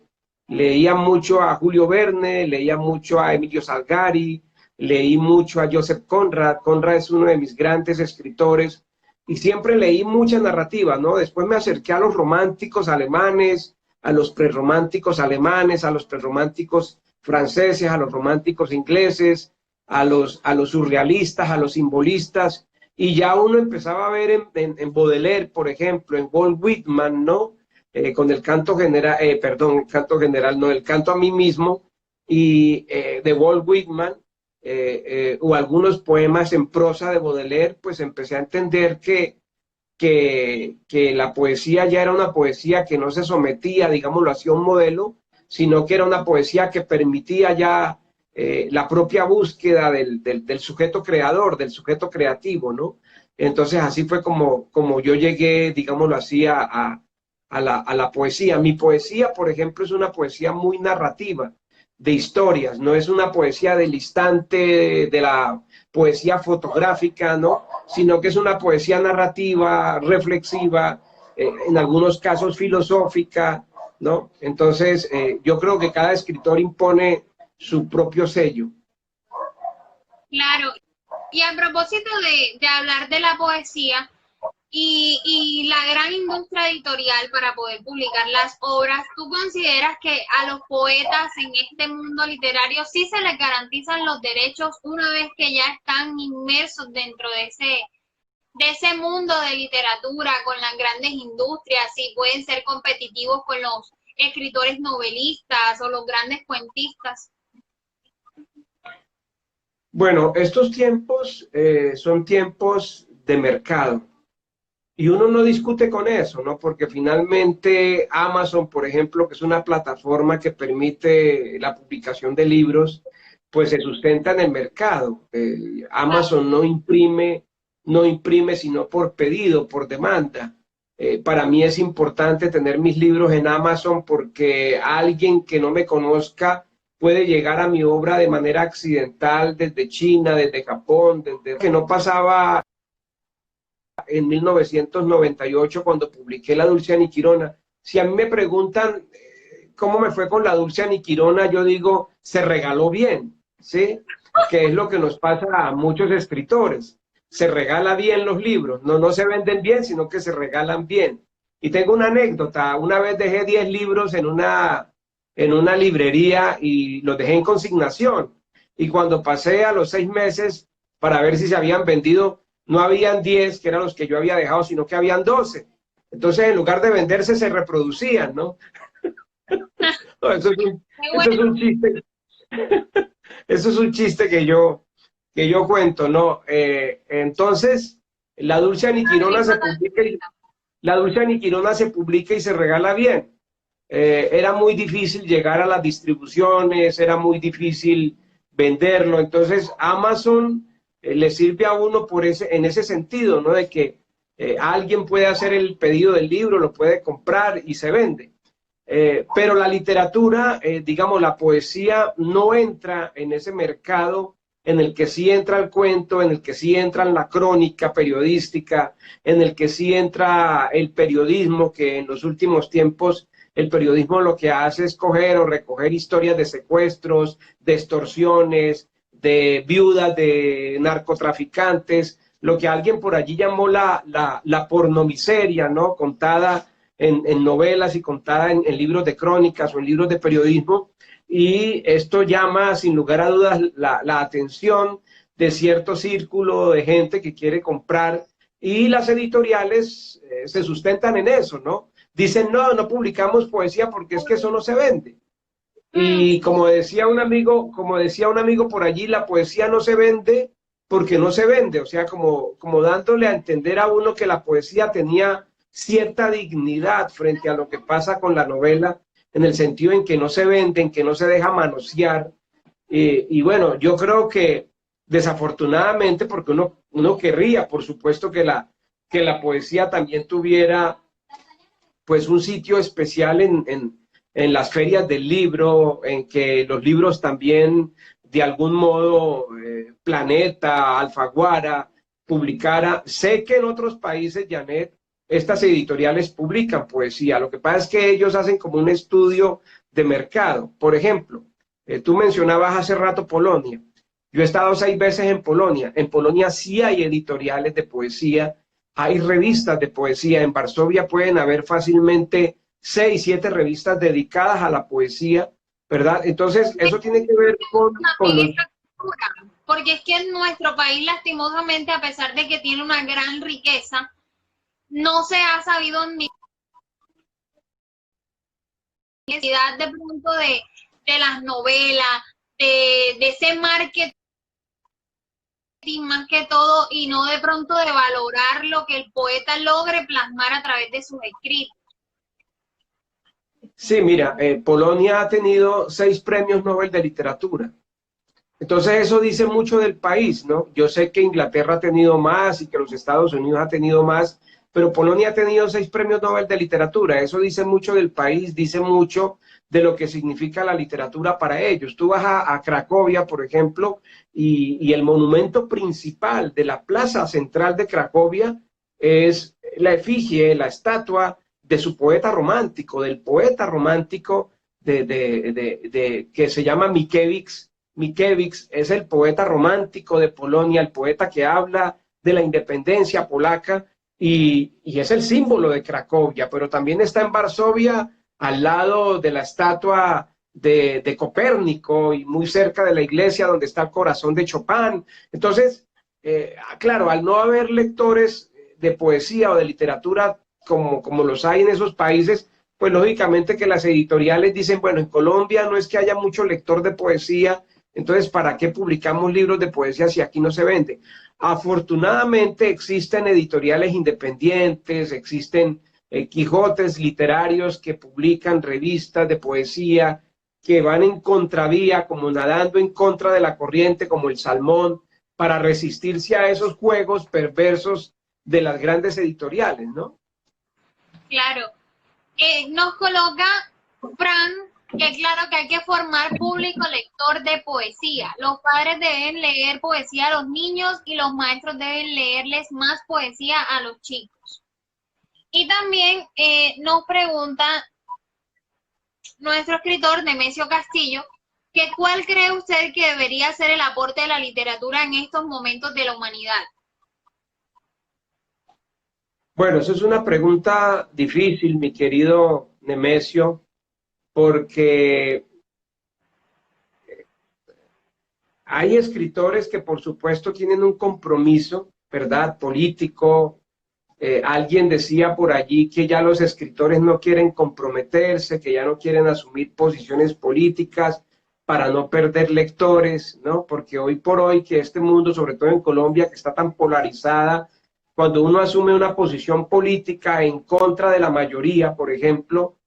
Leía mucho a Julio Verne, leía mucho a Emilio Salgari, leí mucho a Joseph Conrad. Conrad es uno de mis grandes escritores y siempre leí mucha narrativa, ¿no? Después me acerqué a los románticos alemanes, a los prerrománticos alemanes, a los prerrománticos franceses, a los románticos ingleses, a los surrealistas, a los simbolistas, y ya uno empezaba a ver en Baudelaire, por ejemplo, en Walt Whitman, ¿no? Con el canto general, perdón, el canto general, no, el canto a mí mismo, y de Walt Whitman, o algunos poemas en prosa de Baudelaire, pues empecé a entender que la poesía ya era una poesía que no se sometía, digámoslo así, a un modelo, sino que era una poesía que permitía ya la propia búsqueda del sujeto creador, del sujeto creativo, ¿no? Entonces así fue como yo llegué, digámoslo así, a la poesía. Mi poesía, por ejemplo, es una poesía muy narrativa, de historias, no es una poesía del instante, de la poesía fotográfica, ¿no? Sino que es una poesía narrativa, reflexiva, en algunos casos filosófica, ¿no? Entonces, yo creo que cada escritor impone su propio sello. Claro. Y a propósito de hablar de la poesía, y la gran industria editorial para poder publicar las obras, ¿tú consideras que a los poetas en este mundo literario sí se les garantizan los derechos una vez que ya están inmersos dentro de ese mundo de literatura con las grandes industrias, y pueden ser competitivos con los escritores novelistas o los grandes cuentistas? Bueno, estos tiempos son tiempos de mercado. Y uno no discute con eso, ¿no? Porque finalmente Amazon, por ejemplo, que es una plataforma que permite la publicación de libros, pues se sustenta en el mercado. Amazon no imprime sino por pedido, por demanda. Para mí es importante tener mis libros en Amazon porque alguien que no me conozca puede llegar a mi obra de manera accidental desde China, desde Japón, desde que no pasaba en 1998 cuando publiqué La Dulce Aniquirona. Si a mí me preguntan cómo me fue con La Dulce Aniquirona, yo digo, se regaló bien, ¿sí? Que es lo que nos pasa a muchos escritores. Se regala bien los libros, no se venden bien, sino que se regalan bien. Y tengo una anécdota, una vez dejé 10 libros en una librería y los dejé en consignación. Y cuando pasé a los 6 meses para ver si se habían vendido, no habían 10, que eran los que yo había dejado, sino que habían 12. Entonces, en lugar de venderse, se reproducían, ¿no? No, eso es un chiste. Eso es un chiste que yo cuento, ¿no? Entonces, La Dulce Aniquirona se publica y se regala bien. Era muy difícil llegar a las distribuciones, era muy difícil venderlo. Entonces, Amazon le sirve a uno en ese sentido, ¿no? De que alguien puede hacer el pedido del libro, lo puede comprar y se vende. Pero la literatura, digamos, la poesía no entra en ese mercado en el que sí entra el cuento, en el que sí entra la crónica periodística, en el que sí entra el periodismo, que en los últimos tiempos el periodismo lo que hace es coger o recoger historias de secuestros, de extorsiones, de viudas, de narcotraficantes, lo que alguien por allí llamó la pornomiseria, ¿no? Contada en novelas y contada en libros de crónicas o en libros de periodismo. Y esto llama sin lugar a dudas la atención de cierto círculo de gente que quiere comprar, y las editoriales se sustentan en eso, ¿no? Dicen, no publicamos poesía porque es que eso no se vende. Y como decía un amigo por allí, la poesía no se vende porque no se vende, o sea, como dándole a entender a uno que la poesía tenía cierta dignidad frente a lo que pasa con la novela, en el sentido en que no se vende, en que no se deja manosear. Y bueno, yo creo que desafortunadamente, porque uno querría, por supuesto, que la poesía también tuviera pues un sitio especial en las ferias del libro, en que los libros también de algún modo Planeta, Alfaguara, publicara. Sé que en otros países, Janet, estas editoriales publican poesía. Lo que pasa es que ellos hacen como un estudio de mercado. Por ejemplo, tú mencionabas hace rato Polonia. Yo he estado 6 veces en Polonia. En Polonia sí hay editoriales de poesía, hay revistas de poesía. En Varsovia pueden haber fácilmente 6, 7 revistas dedicadas a la poesía, ¿verdad? Entonces, eso tiene que ver con los... Porque es que en nuestro país, lastimosamente, a pesar de que tiene una gran riqueza, no se ha sabido ni necesidad de pronto de las novelas, de ese marketing más que todo, y no de pronto de valorar lo que el poeta logre plasmar a través de sus escritos. Sí, mira, Polonia ha tenido 6 premios Nobel de literatura. Entonces eso dice mucho del país, ¿no? Yo sé que Inglaterra ha tenido más y que los Estados Unidos ha tenido más, pero Polonia ha tenido 6 premios Nobel de literatura. Eso dice mucho del país, dice mucho de lo que significa la literatura para ellos. Tú vas a Cracovia, por ejemplo, y el monumento principal de la plaza central de Cracovia es la efigie, la estatua de su poeta romántico, del poeta romántico que se llama Mickiewicz. Mickiewicz es el poeta romántico de Polonia, el poeta que habla de la independencia polaca y es el símbolo de Cracovia, pero también está en Varsovia al lado de la estatua de Copérnico y muy cerca de la iglesia donde está el corazón de Chopin. Entonces, claro, al no haber lectores de poesía o de literatura como los hay en esos países, pues lógicamente que las editoriales dicen, bueno, en Colombia no es que haya mucho lector de poesía, entonces, ¿para qué publicamos libros de poesía si aquí no se vende? Afortunadamente existen editoriales independientes, existen Quijotes literarios que publican revistas de poesía, que van en contravía, como nadando en contra de la corriente, como el salmón, para resistirse a esos juegos perversos de las grandes editoriales, ¿no? Claro. Nos coloca Fran, que claro que hay que formar público lector de poesía. Los padres deben leer poesía a los niños y los maestros deben leerles más poesía a los chicos. Y también nos pregunta nuestro escritor Nemesio Castillo, que ¿cuál cree usted que debería ser el aporte de la literatura en estos momentos de la humanidad? Bueno, eso es una pregunta difícil, mi querido Nemesio, porque hay escritores que por supuesto tienen un compromiso, ¿verdad?, político. Alguien decía por allí que ya los escritores no quieren comprometerse, que ya no quieren asumir posiciones políticas para no perder lectores, ¿no? Porque hoy por hoy que este mundo, sobre todo en Colombia, que está tan polarizada, cuando uno asume una posición política en contra de la mayoría, por ejemplo,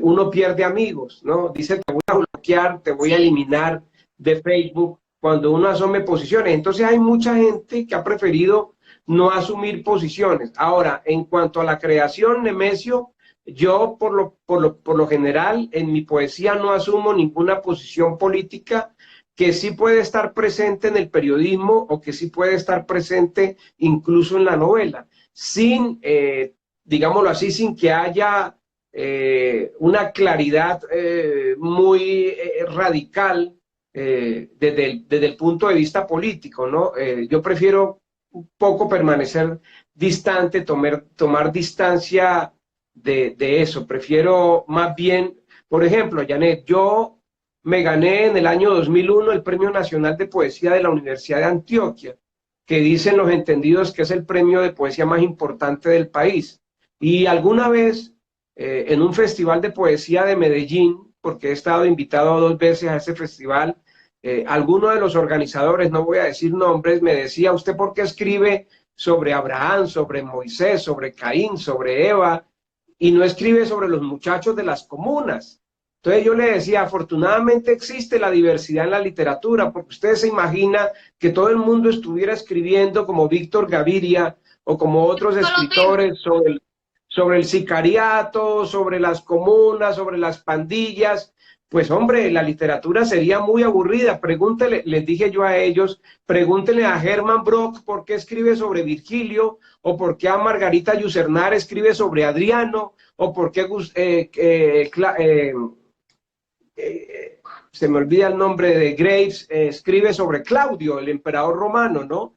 uno pierde amigos, ¿no? Dice, te voy a bloquear, te voy a eliminar de Facebook, cuando uno asume posiciones. Entonces hay mucha gente que ha preferido no asumir posiciones. Ahora, en cuanto a la creación, Nemesio, yo por lo general en mi poesía no asumo ninguna posición política, que sí puede estar presente en el periodismo o que sí puede estar presente incluso en la novela, sin, digámoslo así, sin que haya una claridad muy radical desde el punto de vista político, ¿no? Yo prefiero un poco permanecer distante, tomar distancia de eso. Prefiero más bien, por ejemplo, Janet, yo me gané en el año 2001 el Premio Nacional de Poesía de la Universidad de Antioquia, que dicen los entendidos que es el premio de poesía más importante del país. Y alguna vez, en un festival de poesía de Medellín, porque he estado invitado 2 veces a ese festival, alguno de los organizadores, no voy a decir nombres, me decía, ¿usted por qué escribe sobre Abraham, sobre Moisés, sobre Caín, sobre Eva, y no escribe sobre los muchachos de las comunas? Entonces yo le decía, afortunadamente existe la diversidad en la literatura, porque usted se imagina que todo el mundo estuviera escribiendo como Víctor Gaviria o como otros escritores sobre el sicariato, sobre las comunas, sobre las pandillas. Pues hombre, la literatura sería muy aburrida. Pregúntele, les dije yo a ellos, pregúntenle a Hermann Brock por qué escribe sobre Virgilio, o por qué a Margarita Yucernar escribe sobre Adriano, o por qué se me olvida el nombre de Graves, escribe sobre Claudio, el emperador romano, ¿no?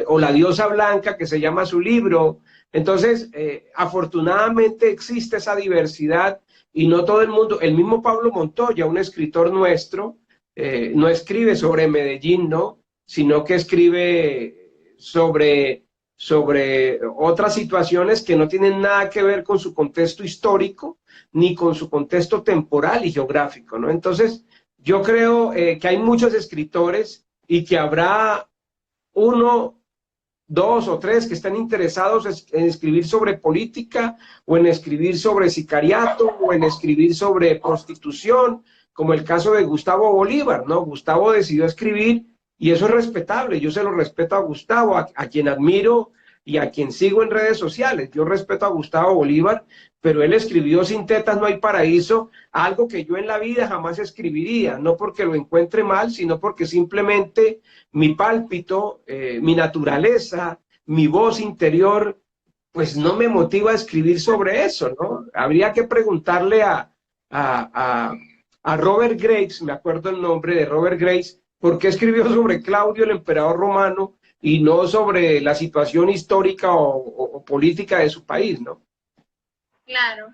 O La diosa blanca, que se llama su libro. Entonces, afortunadamente existe esa diversidad y no todo el mundo, el mismo Pablo Montoya, un escritor nuestro, no escribe sobre Medellín, ¿no? Sino que escribe sobre otras situaciones que no tienen nada que ver con su contexto histórico ni con su contexto temporal y geográfico, ¿no? Entonces, yo creo que hay muchos escritores y que habrá uno, dos o tres que están interesados en escribir sobre política o en escribir sobre sicariato o en escribir sobre prostitución, como el caso de Gustavo Bolívar, ¿no? Gustavo decidió escribir y eso es respetable, yo se lo respeto a Gustavo, a quien admiro y a quien sigo en redes sociales. Yo respeto a Gustavo Bolívar, pero él escribió Sin tetas no hay paraíso, algo que yo en la vida jamás escribiría, no porque lo encuentre mal, sino porque simplemente mi pálpito, mi naturaleza, mi voz interior, pues no me motiva a escribir sobre eso, ¿no? Habría que preguntarle a Robert Graves, me acuerdo el nombre de Robert Graves, ¿por qué escribió sobre Claudio, el emperador romano, y no sobre la situación histórica o política de su país, ¿no? Claro.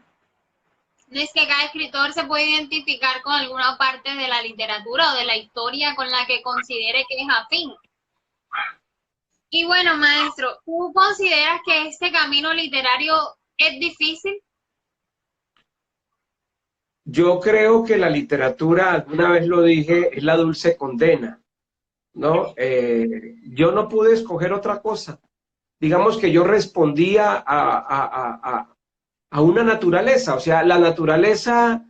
Es que cada escritor se puede identificar con alguna parte de la literatura o de la historia con la que considere que es afín. Y bueno, maestro, ¿tú consideras que este camino literario es difícil? Yo creo que la literatura, alguna vez lo dije, es la dulce condena, ¿no? Yo no pude escoger otra cosa. Digamos que yo respondía a una naturaleza, o sea, la naturaleza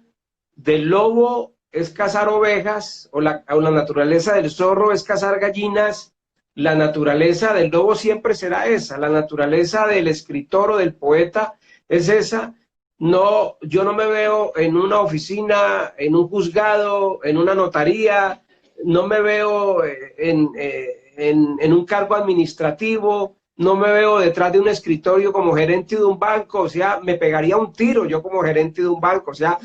del lobo es cazar ovejas, o la naturaleza del zorro es cazar gallinas. La naturaleza del lobo siempre será esa, la naturaleza del escritor o del poeta es esa. No, yo no me veo en una oficina, en un juzgado, en una notaría, no me veo en un cargo administrativo, no me veo detrás de un escritorio como gerente de un banco, o sea, me pegaría un tiro yo como gerente de un banco, o sea,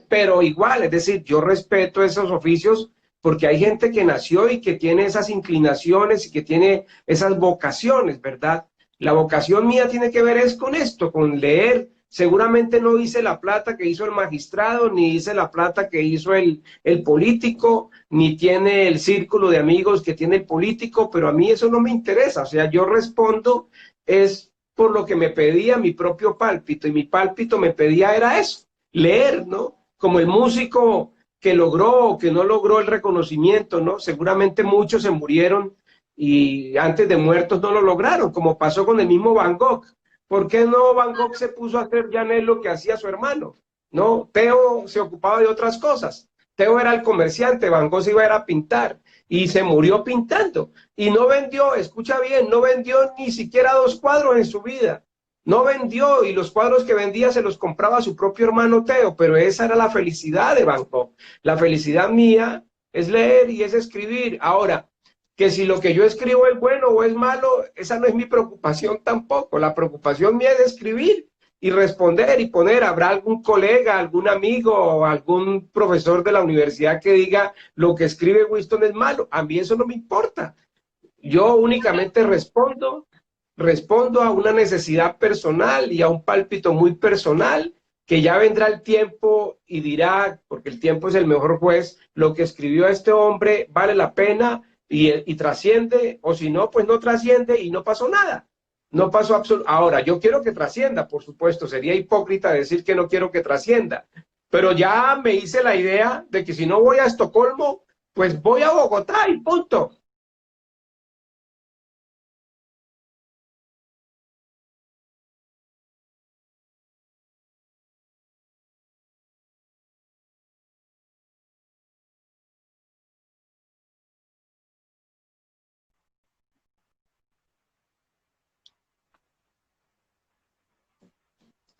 pero igual, es decir, yo respeto esos oficios porque hay gente que nació y que tiene esas inclinaciones y que tiene esas vocaciones, ¿verdad? La vocación mía tiene que ver es con esto, con leer. Seguramente no hice la plata que hizo el magistrado, ni hice la plata que hizo el político, ni tiene el círculo de amigos que tiene el político, pero a mí eso no me interesa. O sea, yo respondo es por lo que me pedía mi propio pálpito, y mi pálpito me pedía era eso, leer, ¿no? Como el músico que logró o que no logró el reconocimiento, ¿no? Seguramente muchos se murieron y antes de muertos no lo lograron, como pasó con el mismo Van Gogh. ¿Por qué no Van Gogh se puso a hacer ya lo que hacía su hermano? No, Theo se ocupaba de otras cosas. Theo era el comerciante, Van Gogh se iba a ir a pintar y se murió pintando. Y no vendió, escucha bien, no vendió ni siquiera 2 cuadros en su vida. No vendió y los cuadros que vendía se los compraba su propio hermano Theo, pero esa era la felicidad de Van Gogh. La felicidad mía es leer y es escribir. Ahora, que si lo que yo escribo es bueno o es malo, esa no es mi preocupación tampoco. La preocupación mía es escribir y responder y poner. Habrá algún colega, algún amigo o algún profesor de la universidad que diga lo que escribe Winston es malo. A mí eso no me importa. Yo únicamente respondo a una necesidad personal y a un pálpito muy personal, que ya vendrá el tiempo y dirá, porque el tiempo es el mejor juez, lo que escribió este hombre vale la pena y trasciende, o si no, pues no trasciende y no pasó nada. No pasó absolutamente. Ahora, yo quiero que trascienda, por supuesto, sería hipócrita decir que no quiero que trascienda, pero ya me hice la idea de que si no voy a Estocolmo, pues voy a Bogotá y punto.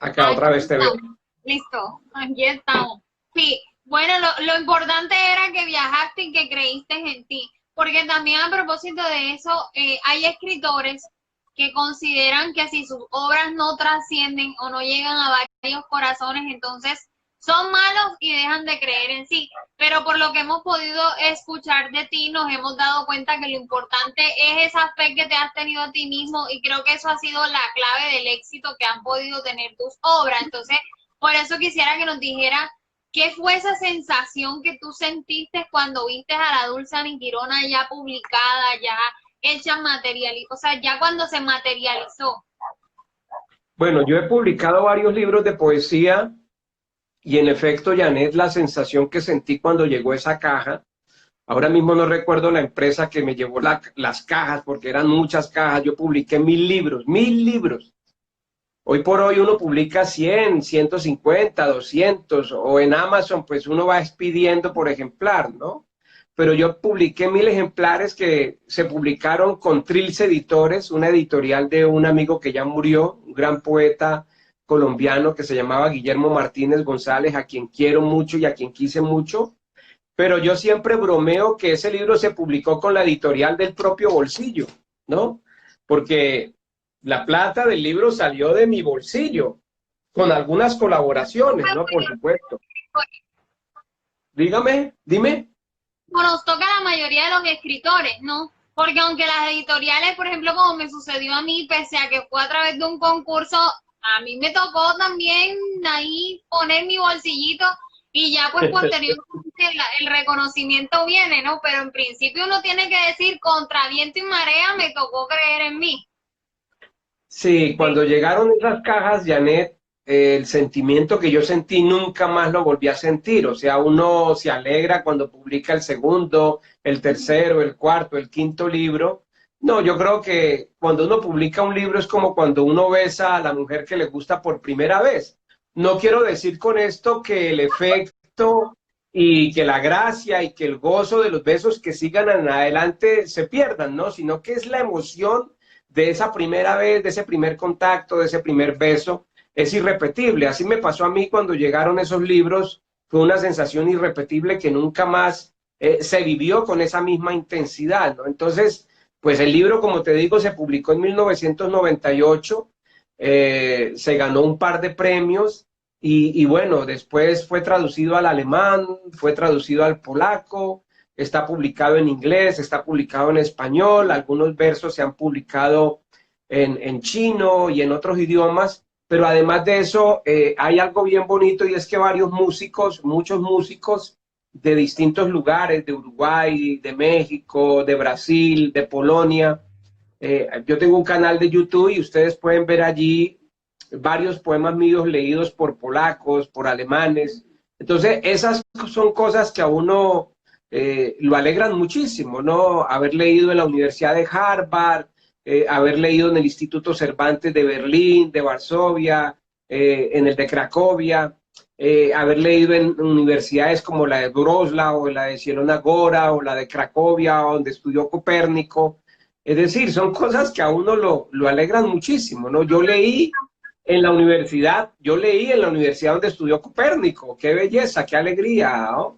Acá Aquí otra vez te veo. estamos. Listo, aquí estamos. Sí, bueno, lo importante era que viajaste y que creíste en ti, porque también a propósito de eso, hay escritores que consideran que si sus obras no trascienden o no llegan a varios corazones, entonces son malos y dejan de creer en sí. Pero por lo que hemos podido escuchar de ti, nos hemos dado cuenta que lo importante es esa fe que te has tenido a ti mismo y creo que eso ha sido la clave del éxito que han podido tener tus obras. Entonces, por eso quisiera que nos dijera qué fue esa sensación que tú sentiste cuando viste a la Dulce Aniquirona ya publicada, ya hecha material, o sea, ya cuando se materializó. Bueno, yo he publicado varios libros de poesía y en efecto, Janet, la sensación que sentí cuando llegó esa caja, ahora mismo no recuerdo la empresa que me llevó las cajas, porque eran muchas cajas, yo publiqué 1000 libros, 1000 libros. Hoy por hoy uno publica 100, 150, 200, o en Amazon pues uno va expidiendo por ejemplar, ¿no? Pero yo publiqué 1000 ejemplares que se publicaron con Trilce Editores, una editorial de un amigo que ya murió, un gran poeta colombiano que se llamaba Guillermo Martínez González, a quien quiero mucho y a quien quise mucho, pero yo siempre bromeo que ese libro se publicó con la editorial del propio bolsillo, ¿no? Porque la plata del libro salió de mi bolsillo, con algunas colaboraciones, ¿no? Por supuesto. Dígame, dime. Nos toca a la mayoría de los escritores, ¿no? Porque aunque las editoriales, por ejemplo, como me sucedió a mí, pese a que fue a través de un concurso, a mí me tocó también ahí poner mi bolsillito y ya pues posteriormente el reconocimiento viene, ¿no? Pero en principio uno tiene que decir, contra viento y marea me tocó creer en mí. Sí, Sí. cuando llegaron esas cajas, Janet, el sentimiento que yo sentí nunca más lo volví a sentir. O sea, uno se alegra cuando publica el segundo, el tercero, el cuarto, el quinto libro. No, yo creo que cuando uno publica un libro es como cuando uno besa a la mujer que le gusta por primera vez. No quiero decir con esto que el efecto y que la gracia y que el gozo de los besos que sigan en adelante se pierdan, ¿no? Sino que es la emoción de esa primera vez, de ese primer contacto, de ese primer beso, es irrepetible. Así me pasó a mí cuando llegaron esos libros, fue una sensación irrepetible que nunca más se vivió con esa misma intensidad, ¿no? Entonces, pues el libro, como te digo, se publicó en 1998, se ganó un par de premios y bueno, después fue traducido al alemán, fue traducido al polaco, está publicado en inglés, está publicado en español, algunos versos se han publicado en chino y en otros idiomas, pero además de eso hay algo bien bonito y es que varios músicos, muchos músicos de distintos lugares, de Uruguay, de México, de Brasil, de Polonia, yo tengo un canal de YouTube y ustedes pueden ver allí varios poemas míos leídos por polacos, por alemanes. Entonces, esas son cosas que a uno lo alegran muchísimo, ¿no? Haber leído en la Universidad de Harvard, haber leído en el Instituto Cervantes de Berlín, de Varsovia, en el de Cracovia, haber leído en universidades como la de Wrocław, o la de Zielona Góra, o la de Cracovia, donde estudió Copérnico. Es decir, son cosas que a uno lo alegran muchísimo, ¿no? Yo leí en la universidad donde estudió Copérnico, qué belleza, qué alegría, ¿no?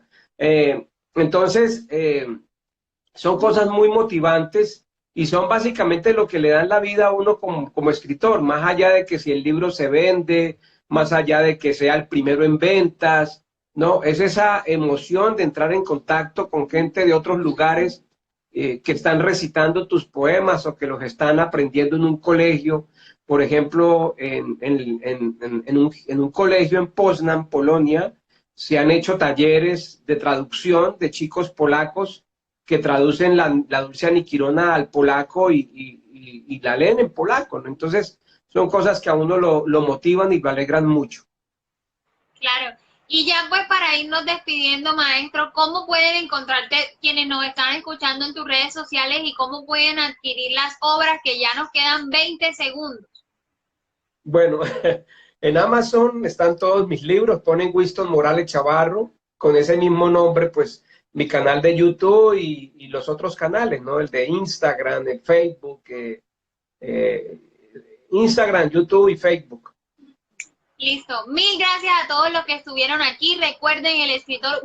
Entonces, son cosas muy motivantes y son básicamente lo que le dan la vida a uno como escritor, más allá de que si el libro se vende, más allá de que sea el primero en ventas, ¿no? Es esa emoción de entrar en contacto con gente de otros lugares que están recitando tus poemas o que los están aprendiendo en un colegio. Por ejemplo, en un colegio en Poznań, Polonia, se han hecho talleres de traducción de chicos polacos que traducen la Dulce Aniquirona al polaco y la leen en polaco, ¿no? Entonces, son cosas que a uno lo motivan y lo alegran mucho. Claro. Y ya pues para irnos despidiendo, maestro, ¿cómo pueden encontrarte quienes nos están escuchando en tus redes sociales y cómo pueden adquirir las obras que ya nos quedan 20 segundos? Bueno, en Amazon están todos mis libros, ponen Winston Morales Chavarro, con ese mismo nombre, pues mi canal de YouTube y los otros canales, ¿no? El de Instagram, el Facebook, eh, Instagram, YouTube y Facebook. Listo. Mil gracias a todos los que estuvieron aquí. Recuerden, el escritor